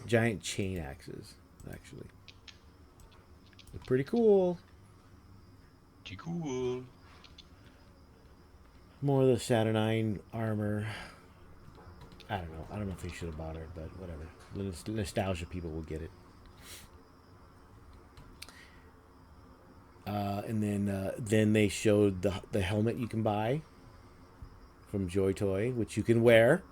giant chain axes. Actually, they're pretty cool. Pretty cool. More of the Saturnine armor. I don't know. I don't know if they should have bought her, but whatever. The nostalgia people will get it. And then they showed the helmet you can buy from Joy Toy, which you can wear.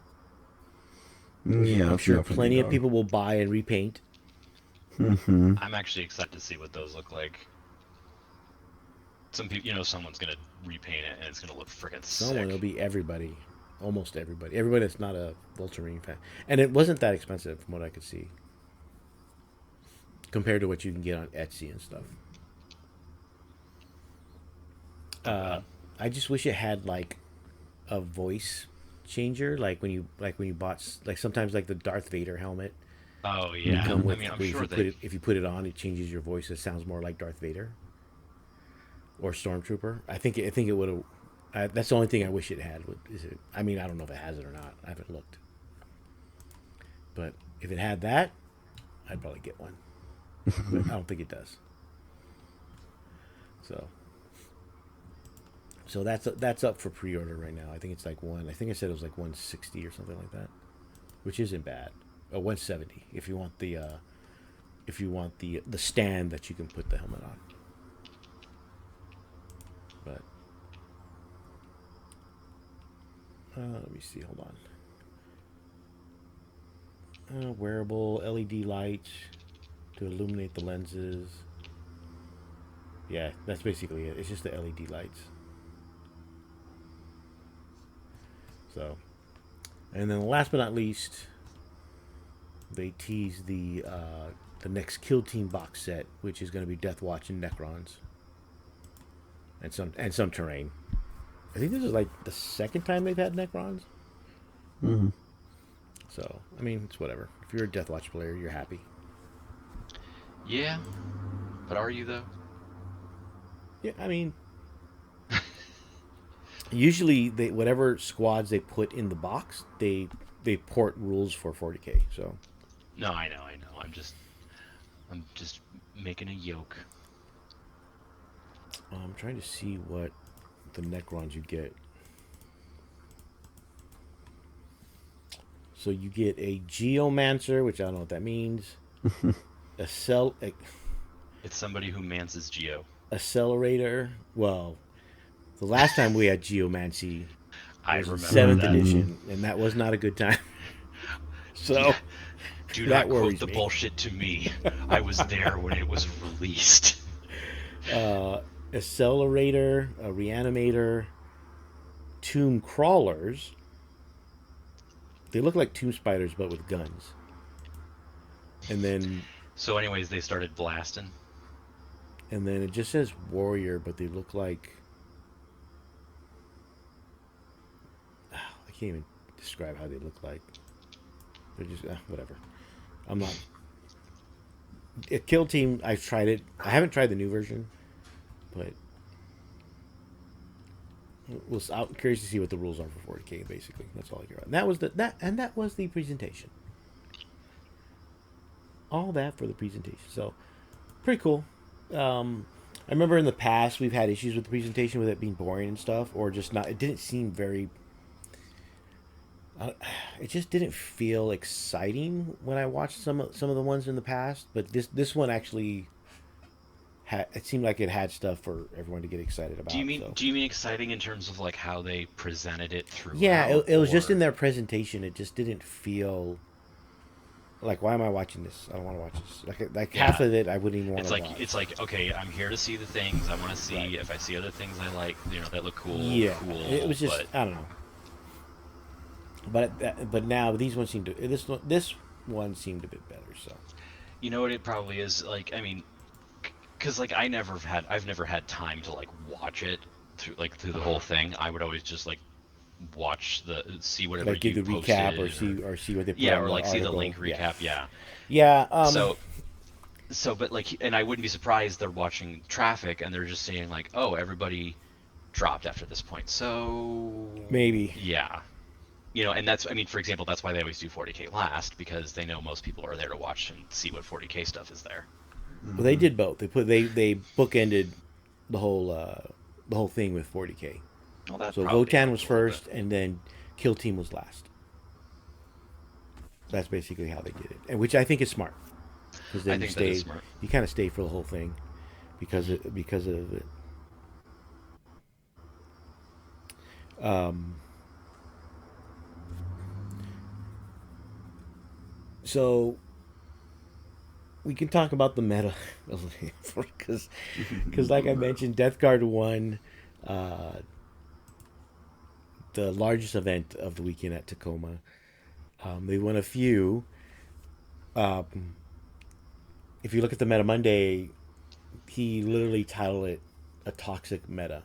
Yeah. I'm sure definitely plenty of dog. people will buy and repaint. Mm-hmm. I'm actually excited to see what those look like. Some people, someone's gonna repaint it and it's gonna look freaking Someone, sick. it'll be everybody. Almost everybody. Everybody that's not a Ultramarine fan. And it wasn't that expensive from what I could see. Compared to what you can get on Etsy and stuff. I just wish it had like a voice changer, like when you bought like sometimes like the Darth Vader helmet. Oh yeah. Come with, I mean, I'm where sure if you put it on, it changes your voice. It sounds more like Darth Vader or Stormtrooper. I think it would have. That's the only thing I wish it had. Is it? I mean, I don't know if it has it or not. I haven't looked. But if it had that, I'd probably get one. But I don't think it does. So that's up for pre-order right now. I think it's like one. I think I said it was like 160 or something like that, which isn't bad. 170 if you want the stand that you can put the helmet on. But let me see. Hold on. Wearable LED lights to illuminate the lenses. Yeah, that's basically it. It's just the LED lights. So, and then last but not least, they teased the next Kill Team box set, which is going to be Death Watch and Necrons, and some terrain. I think this is like the second time they've had Necrons. Mm-hmm. So, I mean, it's whatever. If you're a Death Watch player, you're happy. Yeah, but are you though? Yeah, I mean, usually whatever squads they put in the box, they port rules for 40K. So No, I know. I'm just making a yoke. I'm trying to see what the Necrons you get. So you get a Geomancer, which I don't know what that means. It's somebody who manses Geo. Accelerator. Well, the last time we had Geomancy I was in remember 7th that. edition, and that was not a good time. So Do that not quote worries the me. bullshit to me. I was there when it was released. Accelerator, a Reanimator, Tomb Crawlers. They look like Tomb Spiders, but with guns. And then So, anyways, they started blasting. it just says Warrior, but they look like... I can't even describe how they look like. They're just... whatever. I'm not... Kill Team, I've tried it. I haven't tried the new version, but... I'm curious to see what the rules are for 40K, basically. That's all I care about. And that was the presentation. All that for the presentation. So, pretty cool. I remember in the past we've had issues with the presentation, with it being boring and stuff, or just not. It didn't seem very. It just didn't feel exciting when I watched some of the ones in the past. But this one actually it seemed like it had stuff for everyone to get excited about. Do you mean exciting in terms of like how they presented it through? Yeah, it was just in their presentation. It just didn't feel like, why am I watching this? I don't want to watch this. Like Yeah. half of it, I wouldn't even want to watch. It's like, okay, I'm here to see the things I want to see. Right. If I see other things I like, that look cool. Yeah, cool. it was just, but I don't know. But now these ones seem to this one seemed a bit better. So you know what it probably is like. I mean, because like I've never had time to like watch it through the whole thing. I would always just like see whatever Like give you the recap posted or see what they put yeah, on or the like see the article. link recap, yeah. Yeah. So but like, and I wouldn't be surprised they're watching traffic and they're just saying like, oh, everybody dropped after this point. So Maybe. yeah, you know, and that's, I mean, for example, that's why they always do 40K last, because they know most people are there to watch and see what 40K stuff is there. Well, they did both. They bookended the whole thing with 40K. Well, that So probably Votan was helps a little first, bit. and then Kill Team was last. That's basically how they did it, and which I think is smart, because I then think that is smart. you kind of stay for the whole thing, because of it. So we can talk about the meta a little because like I mentioned, Death Guard won the largest event of the weekend at Tacoma. They won a few. If you look at the Meta Monday, he literally titled it a toxic meta.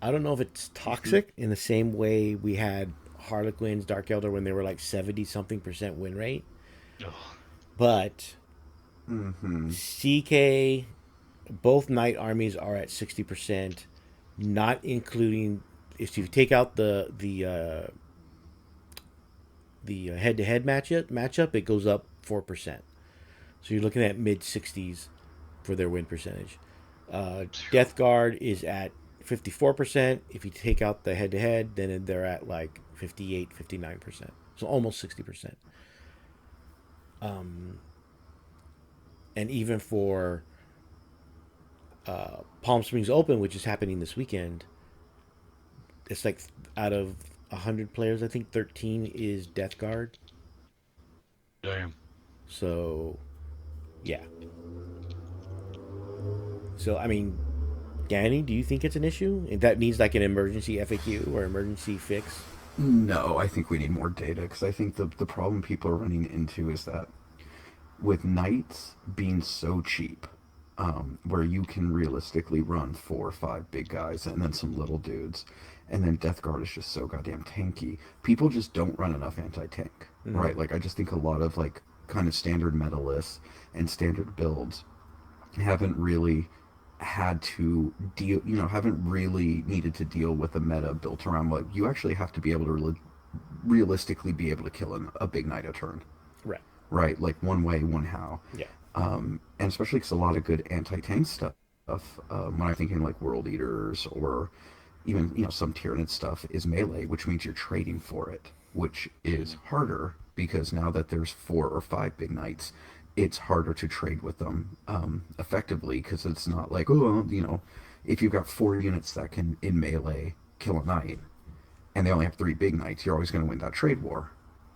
I don't know if it's toxic in the same way we had Harlequins, Dark Elder when they were like 70 something percent win rate, Ugh. but Mm-hmm. CK, both Knight armies are at 60%, not including if you take out the head-to-head matchup, it goes up 4%. So you're looking at mid 60s for their win percentage. Death Guard is at 54%. If you take out the head-to-head, then they're at like 58, 59%. So almost 60%. And even for Palm Springs Open, which is happening this weekend, it's like out of 100 players, I think 13 is Death Guard. Damn. So, yeah. So, I mean, Danny, do you think it's an issue? That needs like an emergency FAQ or emergency fix? No, I think we need more data because I think the problem people are running into is that with knights being so cheap, where you can realistically run 4 or 5 big guys and then some little dudes, and then Death Guard is just so goddamn tanky. People just don't run enough anti-tank, right? Like I just think a lot of like kind of standard meta lists and standard builds haven't really had to deal, haven't really needed to deal with a meta built around like you actually have to be able to realistically be able to kill a big knight a turn, Right. right? Like one way, one how. Yeah. And especially because a lot of good anti-tank stuff, when I'm thinking like World Eaters or even some Tyranid stuff, is melee, which means you're trading for it, which is harder because now that there's 4 or 5 big knights, it's harder to trade with them effectively because it's not like, oh, if you've got 4 units that can in melee kill a knight and they only have 3 big knights, you're always going to win that trade war.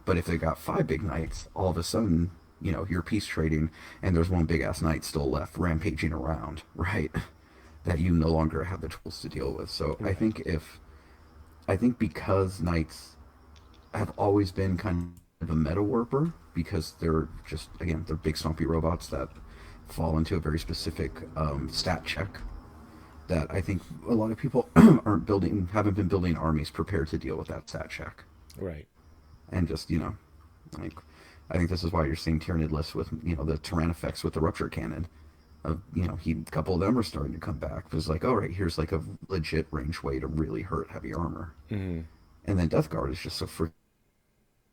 But if they got 5 big knights, all of a sudden, you're peace trading and there's one big ass knight still left rampaging around, right? That you no longer have the tools to deal with. So Right. I think because knights have always been kind of a meta warper because they're just, again, they're big stompy robots that fall into a very specific stat check that I think a lot of people haven't been building armies prepared to deal with that stat check. Right. And just, like, I think this is why you're seeing Tyranid lists with, the Tyrannifex with the Rupture Cannon. A couple of them are starting to come back. It was like, all right, here's like a legit range way to really hurt heavy armor. Mm-hmm. And then Death Guard is just so freaking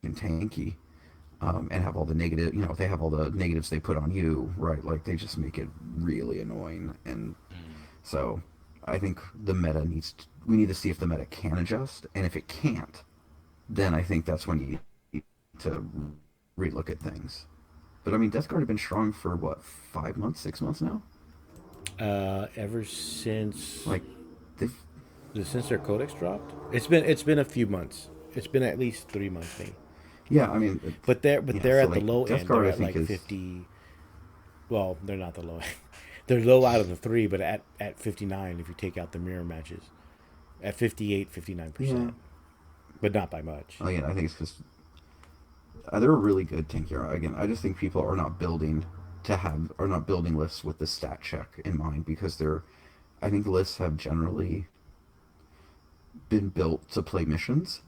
tanky, and have all the negative, they have all the negatives they put on you, right? Like they just make it really annoying. And so I think the meta we need to see if the meta can adjust, and if it can't, then I think that's when you need to relook at things. But I mean, Death Guard have been strong for what, 5 months, 6 months now? Ever since Like, since their codex dropped, it's been a few months. It's been at least 3 months, maybe. yeah, I mean, But they're so at like, the low Death end. Guard, They're I at think like is 50. Well, they're not the low end. They're low out of the 3, but at 59 if you take out the mirror matches. At 58, 59%. Yeah. But not by much. Again, I think it's because they're a really good tank hero. Again, I just think people are not building to have are not building lists with the stat check in mind, because I think lists have generally been built to play missions,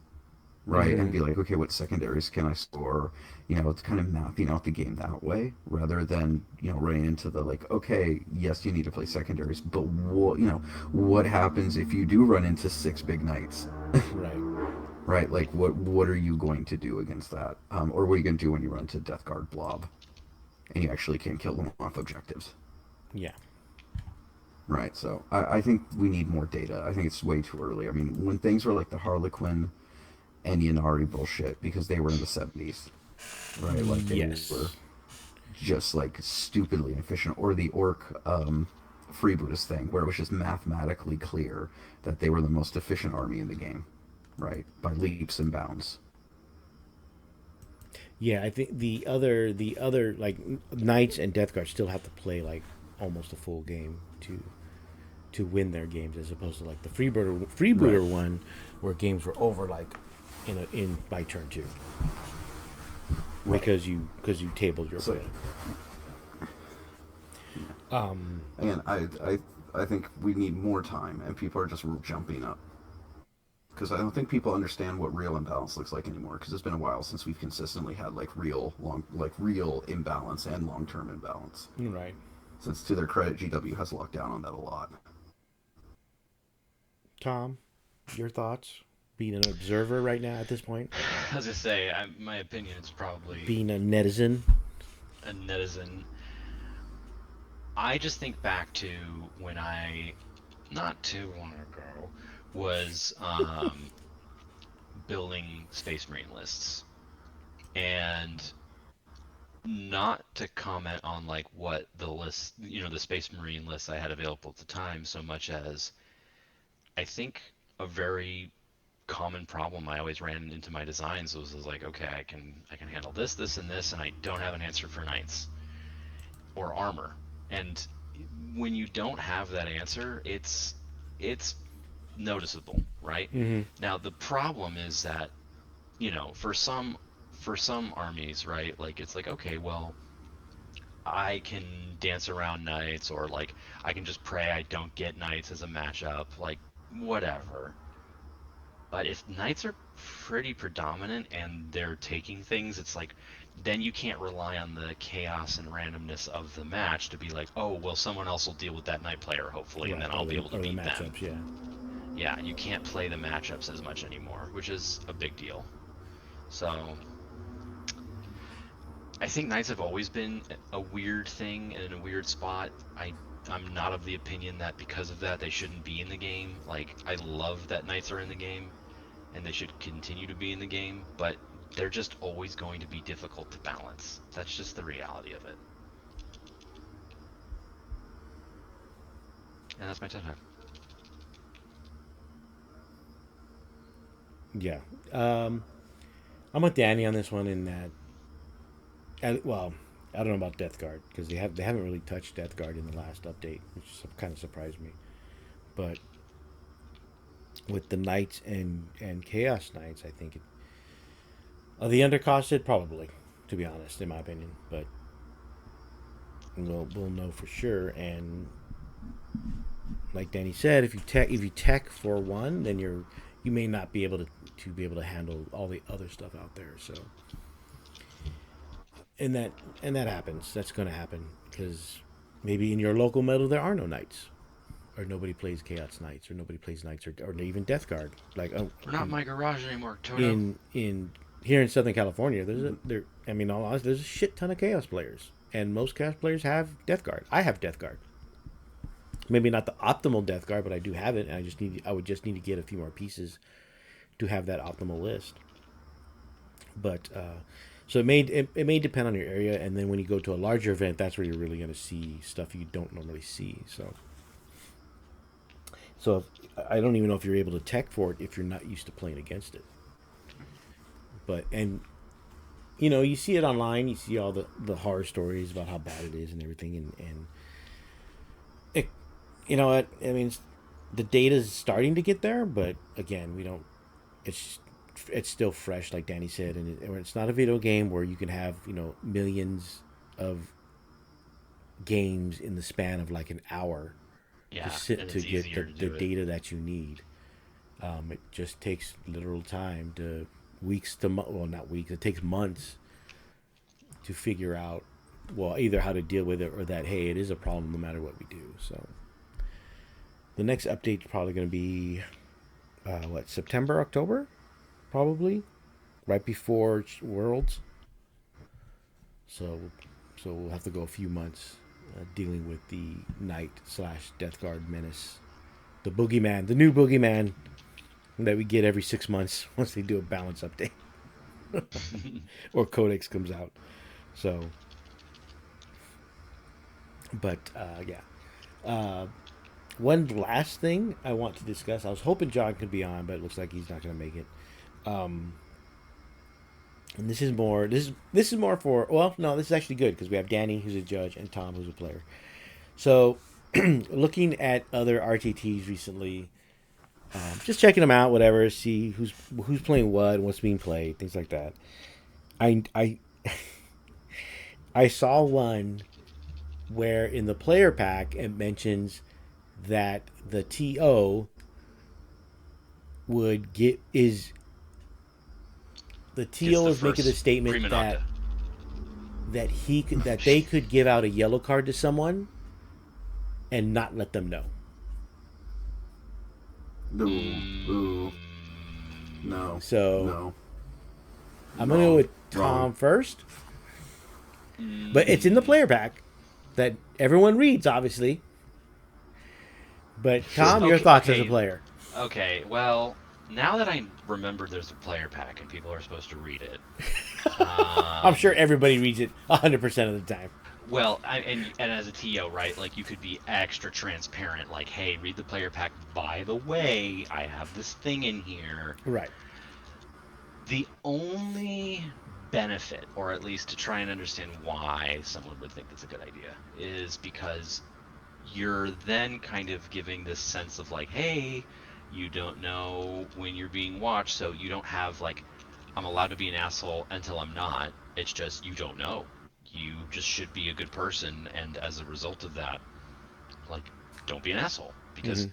right? And be like, okay, what secondaries can I score? It's kind of mapping out the game that way, rather than running into the like, okay, yes, you need to play secondaries, but what happens if you do run into 6 big knights? Right. Right? Like, what are you going to do against that? Or what are you going to do when you run to Death Guard Blob and you actually can kill them off objectives? Yeah. Right. So I think we need more data. I think it's way too early. I mean, when things were like the Harlequin and Yanari bullshit, because they were in the 70s, right? Like, they Yes. were just like stupidly inefficient. Or the Orc freebootist thing, where it was just mathematically clear that they were the most efficient army in the game, right? By leaps and bounds. Yeah, I think the other like Knights and Death Guard still have to play like almost a full game to win their games, as opposed to like the freebooter Right. one, where games were over like in by turn 2, Right. because you tabled your So, opponent. again, I think we need more time, and people are just jumping up. Because I don't think people understand what real imbalance looks like anymore. Because it's been a while since we've consistently had like real imbalance and long-term imbalance. Right. Since, to their credit, GW has locked down on that a lot. Tom, your thoughts? Being an observer right now at this point, As I say, my opinion is probably being a netizen. a netizen. I just think back to when I, not too long ago, was building Space Marine lists, and not to comment on like what the list, the Space Marine lists I had available at the time, so much as I think a very common problem I always ran into my designs was like, okay, I can handle this, this, and this, and I don't have an answer for knights or armor. And when you don't have that answer, it's noticeable, right? Now the problem is that, for some armies, right, like it's like, okay, well, I can dance around knights, or like I can just pray I don't get knights as a matchup, like whatever. But if knights are pretty predominant and they're taking things, it's like then you can't rely on the chaos and randomness of the match to be like, oh, well, someone else will deal with that knight player, hopefully, and Right. then I'll be able to Or the beat them. matchups. Yeah. Yeah, you can't play the matchups as much anymore, which is a big deal. So I think knights have always been a weird thing and in a weird spot. I'm not of the opinion that because of that they shouldn't be in the game. Like, I love that knights are in the game, and they should continue to be in the game, but they're just always going to be difficult to balance. That's just the reality of it. And that's my TED Talk. Yeah. I'm with Danny on this one in that. Well, I don't know about Death Guard, because they haven't really touched Death Guard in the last update, which kind of surprised me. But with the Knights and Chaos Knights, I think are the undercosted? Probably, to be honest, in my opinion. But we'll know for sure. And like Danny said, if you tech for one, then you may not be able to handle all the other stuff out there. So. And that happens. That's going to happen, because maybe in your local metal there are no knights, or nobody plays Chaos Knights, or nobody plays knights, or even Death Guard. Like, We're not in my garage anymore, Toto. in here in Southern California, all honestly, there's a shit ton of Chaos players, and most Chaos players have Death Guard. I have Death Guard. Maybe not the optimal Death Guard, but I do have it, and I would just need to get a few more pieces to have that optimal list. But so it may depend on your area, and then when you go to a larger event, that's where you're really going to see stuff you don't normally see. So I don't even know if you're able to tech for it if you're not used to playing against it. But you see it online, you see all the horror stories about how bad it is and everything, and it, what I mean, the data's starting to get there, but again, we don't. It's still fresh, like Danny said, and it's not a video game where you can have millions of games in the span of like an hour Yeah, to sit and to it's get easier to the do it. data that you need. It just takes literal time to weeks to well, not weeks. It takes months to figure out, well, either how to deal with it or that hey, it is a problem no matter what we do. So the next update is probably going to be what, September, October, probably right before Worlds. So we'll have to go a few months dealing with the Knight slash Death Guard menace, the boogeyman, the new boogeyman that we get every 6 months once they do a balance update or Codex comes out. So, but yeah. One last thing I want to discuss. I was hoping John could be on, but it looks like he's not going to make it. And this is more. This is more for. Well, no, this is actually good because we have Danny, who's a judge, and Tom, who's a player. So, looking at other RTTs recently, just checking them out, whatever, see who's playing what, what's being played, things like that. I I saw one where in the player pack it mentions that the TO would get is the Gets TO the is making the first statement prima that nocta. that they could give out a yellow card to someone and not let them know. No. Ooh. No. So No. I'm gonna go with Wrong. Tom first, but it's in the player pack that everyone reads, obviously. But Tom, your thoughts as a player? Okay, well, now that I remember there's a player pack and people are supposed to read it, I'm sure everybody reads it 100% of the time. well, and as a TO, right, like you could be extra transparent, like, hey, read the player pack. By the way, I have this thing in here. Right. The only benefit, or at least to try and understand why someone would think that's a good idea, is because you're then kind of giving this sense of like, hey, you don't know when you're being watched, so you don't have like, I'm allowed to be an asshole until I'm not. It's just you don't know. You just should be a good person, and as a result of that, like, don't be an asshole because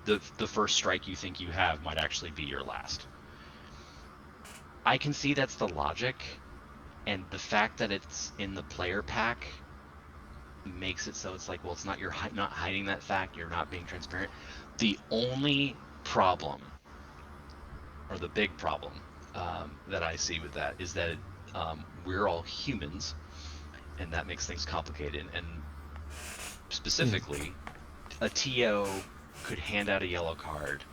the first strike you think you have might actually be your last. I can see that's the logic, and the fact that it's in the player pack makes it so it's like, well, it's not, you're not hiding that fact, you're not being transparent. The only problem, or the big problem, that I see with that is that we're all humans, and that makes things complicated. And specifically, a TO could hand out a yellow card,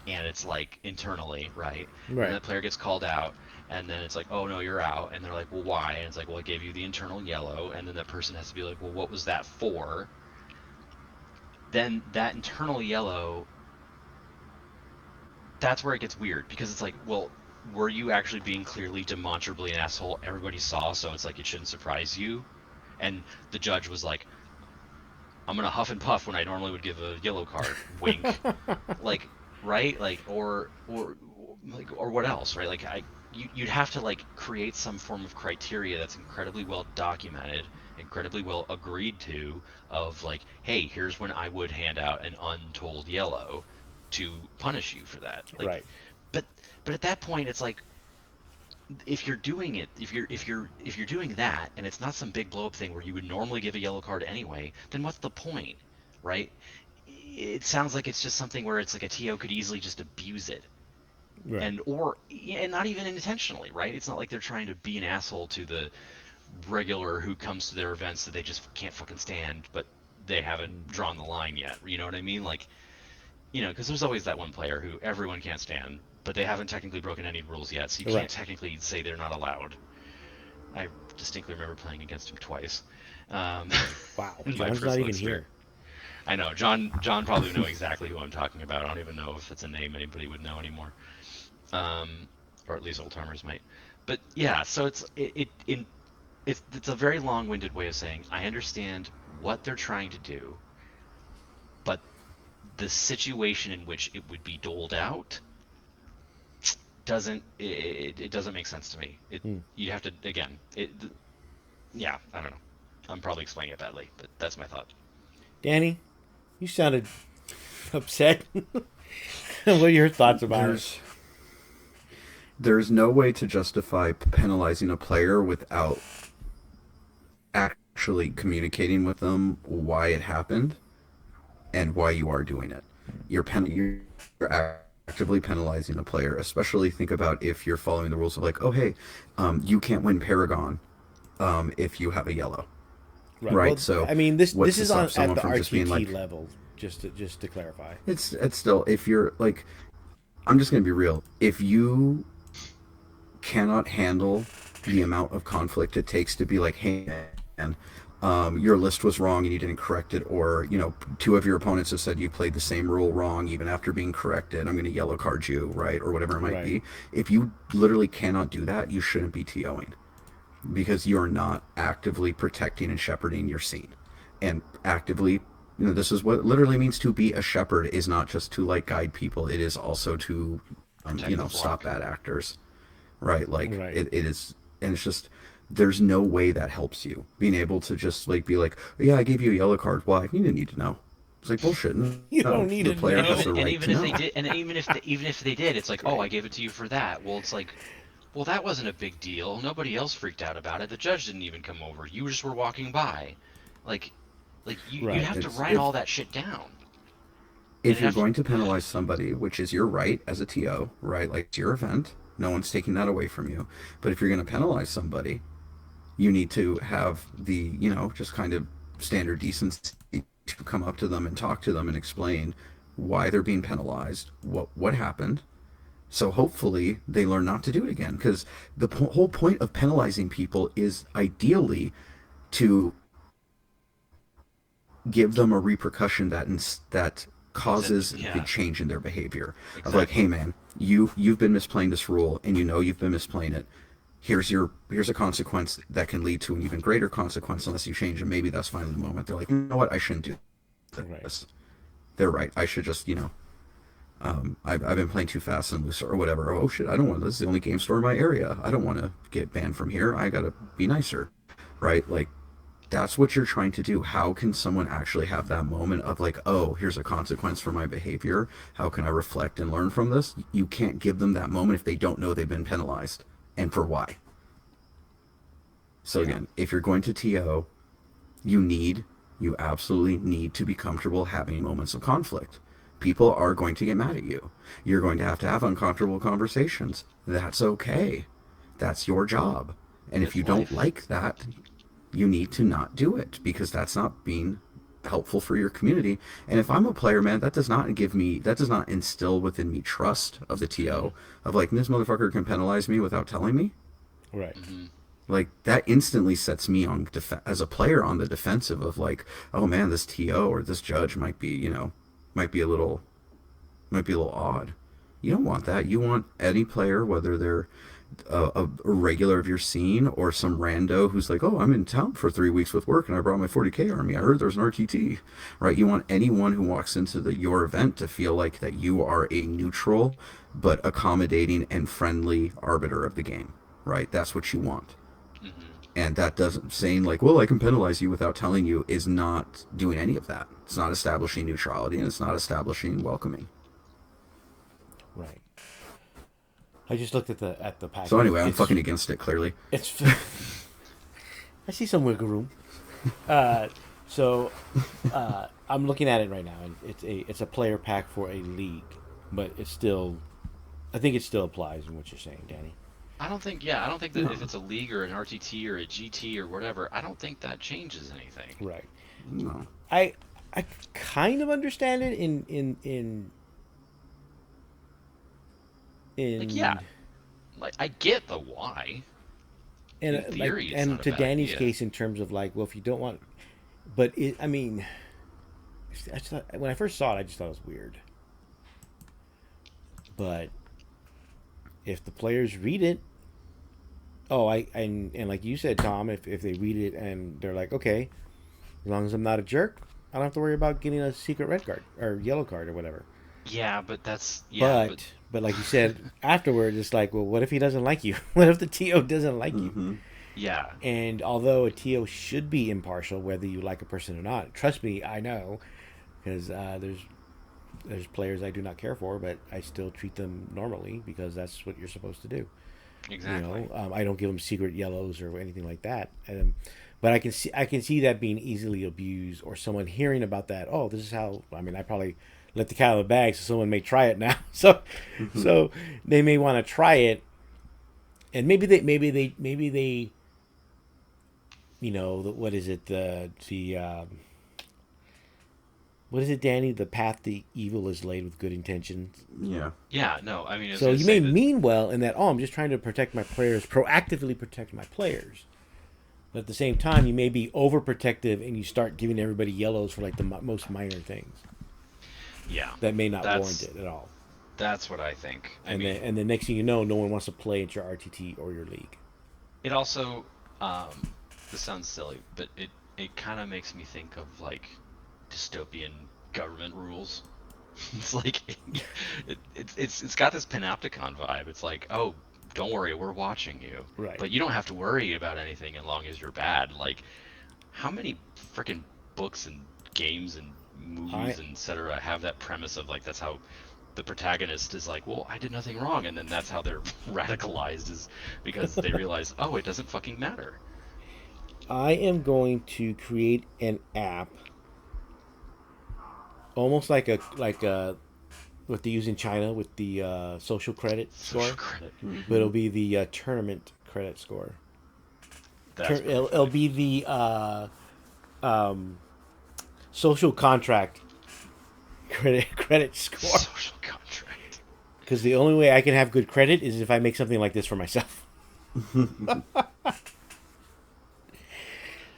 and it's like internally, right? Right. And the player gets called out, and then it's like, oh no, you're out. And they're like, well, why? And it's like, well, I gave you the internal yellow. And then that person has to be like, well, what was that for? Then that internal yellow, that's where it gets weird, because it's like, well, were you actually being clearly demonstrably an asshole? Everybody saw, so it's like it shouldn't surprise you. And the judge was like, I'm gonna huff and puff when I normally would give a yellow card. Wink. Like, right? Like, or what else, right? Like, you'd have to like create some form of criteria that's incredibly well documented, incredibly well agreed to, of like, hey, here's when I would hand out an untold yellow to punish you for that. Like, Right. but at that point, it's like, if you're doing it, if you're doing that, and it's not some big blow up thing where you would normally give a yellow card anyway, then what's the point, right? It sounds like it's just something where it's like a TO could easily just abuse it, Right. and not even intentionally, right? It's not like they're trying to be an asshole to the regular who comes to their events that they just can't fucking stand, but they haven't drawn the line yet. You know what I mean? Like, because there's always that one player who everyone can't stand, but they haven't technically broken any rules yet, so you can't technically say they're not allowed. I distinctly remember playing against him twice. Wow. In my John's not even experience. here. I know. John probably know exactly who I'm talking about. I don't even know if it's a name anybody would know anymore. Or at least old timers might. But yeah, so it's a very long-winded way of saying I understand what they're trying to do, but the situation in which it would be doled out doesn't make sense to me. You have to, again, yeah, I don't know. I'm probably explaining it badly, but that's my thought. Danny, you sounded upset. What are your thoughts about it? There's no way to justify penalizing a player without actually communicating with them why it happened and why you are doing it. You're actively penalizing a player, especially think about if you're following the rules of like, oh hey, you can't win Paragon if you have a yellow. Right. Well, So I mean, this is on at the RTT like, level. Just to clarify, it's still, if you're like, I'm just gonna be real. If you cannot handle the amount of conflict it takes to be like, hey man, your list was wrong and you didn't correct it, or two of your opponents have said you played the same rule wrong even after being corrected, I'm going to yellow card you, right, or whatever it might be. If you literally cannot do that, you shouldn't be TOing, because you're not actively protecting and shepherding your scene. And actively, this is what it literally means to be a shepherd, is not just to like guide people, it is also to stop bad actors, right? Like it is. And it's just, there's no way that helps you being able to just like be like, yeah, I gave you a yellow card. Why? You didn't need to know. It's like bullshit. You don't need the to player know. has the right even to if know. they did, and even if they did, it's like, oh, I gave it to you for that. Well, it's like, well, that wasn't a big deal. Nobody else freaked out about it. The judge didn't even come over. You just were walking by. Like you have to write all that shit down. If you're going to penalize somebody, which is your right as a TO, right? Like, it's your event. No one's taking that away from you. But if you're going to penalize somebody, you need to have the, just kind of standard decency to come up to them and talk to them and explain why they're being penalized, what happened. So hopefully they learn not to do it again. Because the whole point of penalizing people is ideally to give them a repercussion that causes the change in their behavior. Exactly. Of like, hey man, you've been misplaying this rule, and you've been misplaying it. Here's a consequence that can lead to an even greater consequence unless you change, and maybe that's finally the moment they're like, you know what, I shouldn't do this. Right. They're right. I should just, I've been playing too fast and loose or whatever. Oh shit, I don't want this. Is the only game store in my area. I don't want to get banned from here. I gotta be nicer, right? Like, that's what you're trying to do. How can someone actually have that moment of like, oh, here's a consequence for my behavior. How can I reflect and learn from this? You can't give them that moment if they don't know they've been penalized and for why. So again, if you're going to TO, you absolutely need to be comfortable having moments of conflict. People are going to get mad at you. You're going to have uncomfortable conversations. That's okay. That's your job. And if you don't like that, you need to not do it, because that's not being helpful for your community. And if I'm a player, man, that does not instill within me trust of the TO, of like, this motherfucker can penalize me without telling me. Right. Mm-hmm. Like, that instantly sets me on as a player on the defensive of like, oh man, this TO or this judge might be a little odd. You don't want that. You want any player, whether they're a regular of your scene or some rando who's like, oh, I'm in town for 3 weeks with work and I brought my 40k army. I heard there's an RTT, right? You want anyone who walks into your event to feel like that you are a neutral but accommodating and friendly arbiter of the game, right? That's what you want. Mm-hmm. And that doesn't, saying like, well, I can penalize you without telling you, is not doing any of that. It's not establishing neutrality, and it's not establishing welcoming. Right. I just looked at the package. So anyway, I'm fucking against it, clearly. It's I see some wiggle room. So I'm looking at it right now, and it's a player pack for a league, but I think it still applies in what you're saying, Danny. I don't think that if it's a league or an RTT or a GT or whatever, I don't think that changes anything. Right. No. I kind of understand it in like, yeah, like, I get the why. And in theory, and to Danny's case, in terms of like, well, if you don't want, but I mean, when I first saw it, I just thought it was weird. But if the players read it, and like you said, Tom, if they read it and they're like, okay, as long as I'm not a jerk, I don't have to worry about getting a secret red card or yellow card or whatever. Yeah, but that's But like you said afterwards, it's like, well, what if he doesn't like you? What if the TO doesn't like you? Yeah. And although a TO should be impartial, whether you like a person or not, trust me, I know, because there's players I do not care for, but I still treat them normally because that's what you're supposed to do. Exactly. I don't give them secret yellows or anything like that. But I can see that being easily abused, or someone hearing about that. Oh, this is how. I mean, I probably let the cat out of the bag, so someone may try it now. So they may want to try it, and maybe they what is it, what is it, Danny? The path to evil is laid with good intentions. Yeah. Yeah. No, I mean, I was So gonna you say may that. mean well in that, oh, I'm just trying to protect my players, proactively protect my players. But at the same time, you may be overprotective and you start giving everybody yellows for like the most minor things Yeah. that may not warrant That's it at all. that's what I think. I And then, mean, and the next thing you know, no one wants to play at your RTT or your league. it also, this sounds silly, but it kind of makes me think of like dystopian government rules. It's like it's got this panopticon vibe. It's like, oh, don't worry, we're watching you, Right. but you don't have to worry about anything as long as you're bad. Like, how many freaking books and games and I movies and etc. have that premise of like that's how the protagonist is like, well, I did nothing wrong, and then that's how they're radicalized is because they realize, oh, it doesn't fucking matter. I am going to create an app, almost like what they use in China with the social credit Social score, credit. but it'll be the tournament credit score. That's pretty It'll funny. be the um, social contract credit score. Social contract. Because the only way I can have good credit is if I make something like this for myself.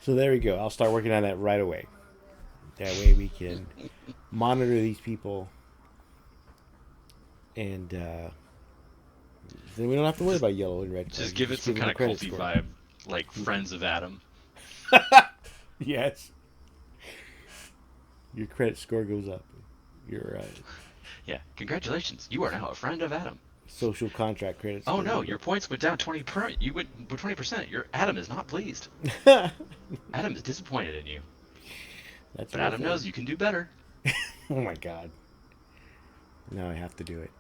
So there we go. I'll start working on that right away. That way we can monitor these people, and then we don't have to worry Just about yellow and red cards. just You give it just some give them kind a of credit culty score. vibe, like Friends of Adam. Yes, your credit score goes up. Your Yeah, congratulations, you are now a friend of Adam. social contract credit Oh score no, goes your points went down 20%. You went 20%. Your Adam is not pleased. up. Adam is disappointed in you, That's but my Adam thing. knows you can do better. Oh my god! Now I have to do it.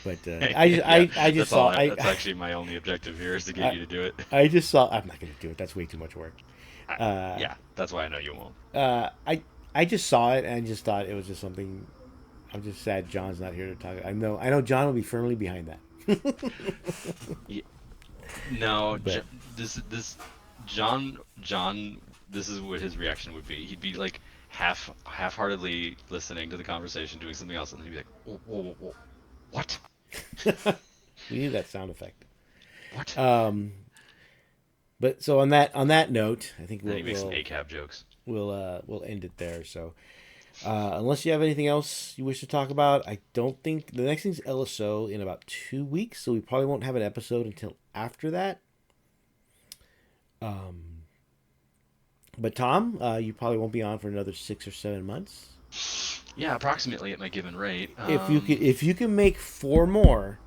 But Yeah, I just that's all. saw That's actually my only objective here is to get I, you to do it. I just saw. I'm not going to do it. That's way too much work. Uh, Yeah, that's why I know you won't. I just saw it and I just thought it was just something. I'm just sad John's not here to talk. I know John will be firmly behind that. Yeah, no, But this John, this is what his reaction would be. He'd be like half-heartedly listening to the conversation, doing something else, and he'd be like, whoa, whoa, whoa, whoa. What? we need that sound effect. What? Um, but so on that note, I think Then we'll he makes some we'll ACAB jokes. we'll end it there. So unless you have anything else you wish to talk about, I don't think the next thing's LSO in about 2 weeks, so we probably won't have an episode until after that. But Tom, you probably won't be on for another 6 or 7 months. Yeah, approximately at my given rate. If you can make 4 more,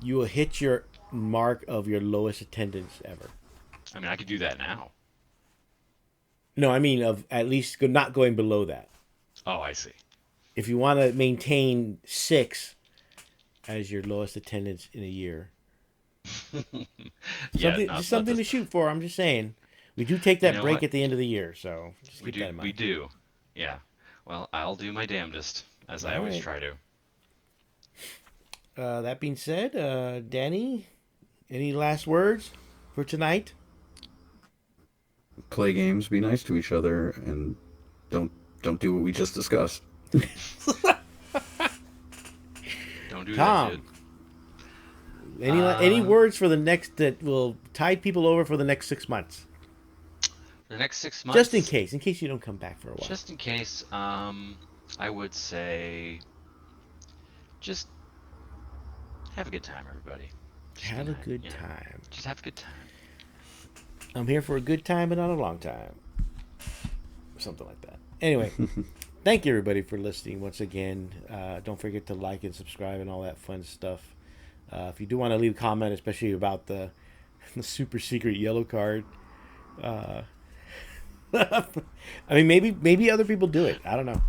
you will hit your mark of your lowest attendance ever. I mean, I could do that now. No, I mean of at least not going below that. Oh, I see. If you want to maintain 6 as your lowest attendance in a year, Yeah, something not just something to this. shoot for. I'm just saying, we do take You that know break what? at the end of the year, so just We keep that do. in We mind. do. Yeah. Well, I'll do my damnedest, as I All always right. try to. That being said, Danny, any last words for tonight? Play games, be nice to each other, and don't don't do what we just discussed. Don't do that, Tom, kid. any Uh, words for the next that will tide people over for the next 6 months, the next 6 months. just in case you don't come back for a while. Just in case, I would say, just have a good time, everybody. Just Have a gonna, good you know, time. just have a good time. I'm here for a good time, but not a long time. Something like that. Anyway, thank you everybody for listening once again. Don't forget to like and subscribe and all that fun stuff. If you do want to leave a comment, especially about the the super secret yellow card. I mean, maybe other people do it. I don't know,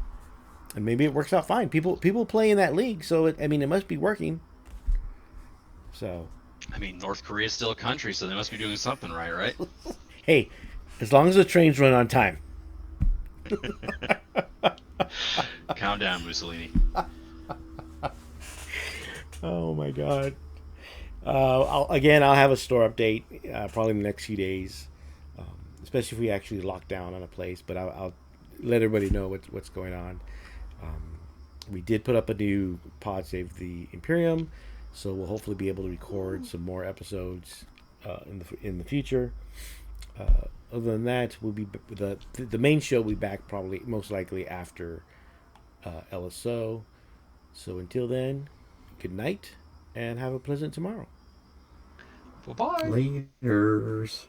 and maybe it works out fine. People play in that league, so I mean, it must be working. So, I mean, North Korea is still a country, so they must be doing something right? hey, as long as the trains run on time. Calm down, Mussolini. Oh my god. I'll have a store update probably in the next few days, especially if we actually lock down on a place. But I'll let everybody know what's going on. We did put up a new Pod Save the Imperium, so we'll hopefully be able to record some more episodes in the future. Other than that, we'll be the main show will be back probably most likely after LSO. So until then, good night and have a pleasant tomorrow. Bye-bye. Laters.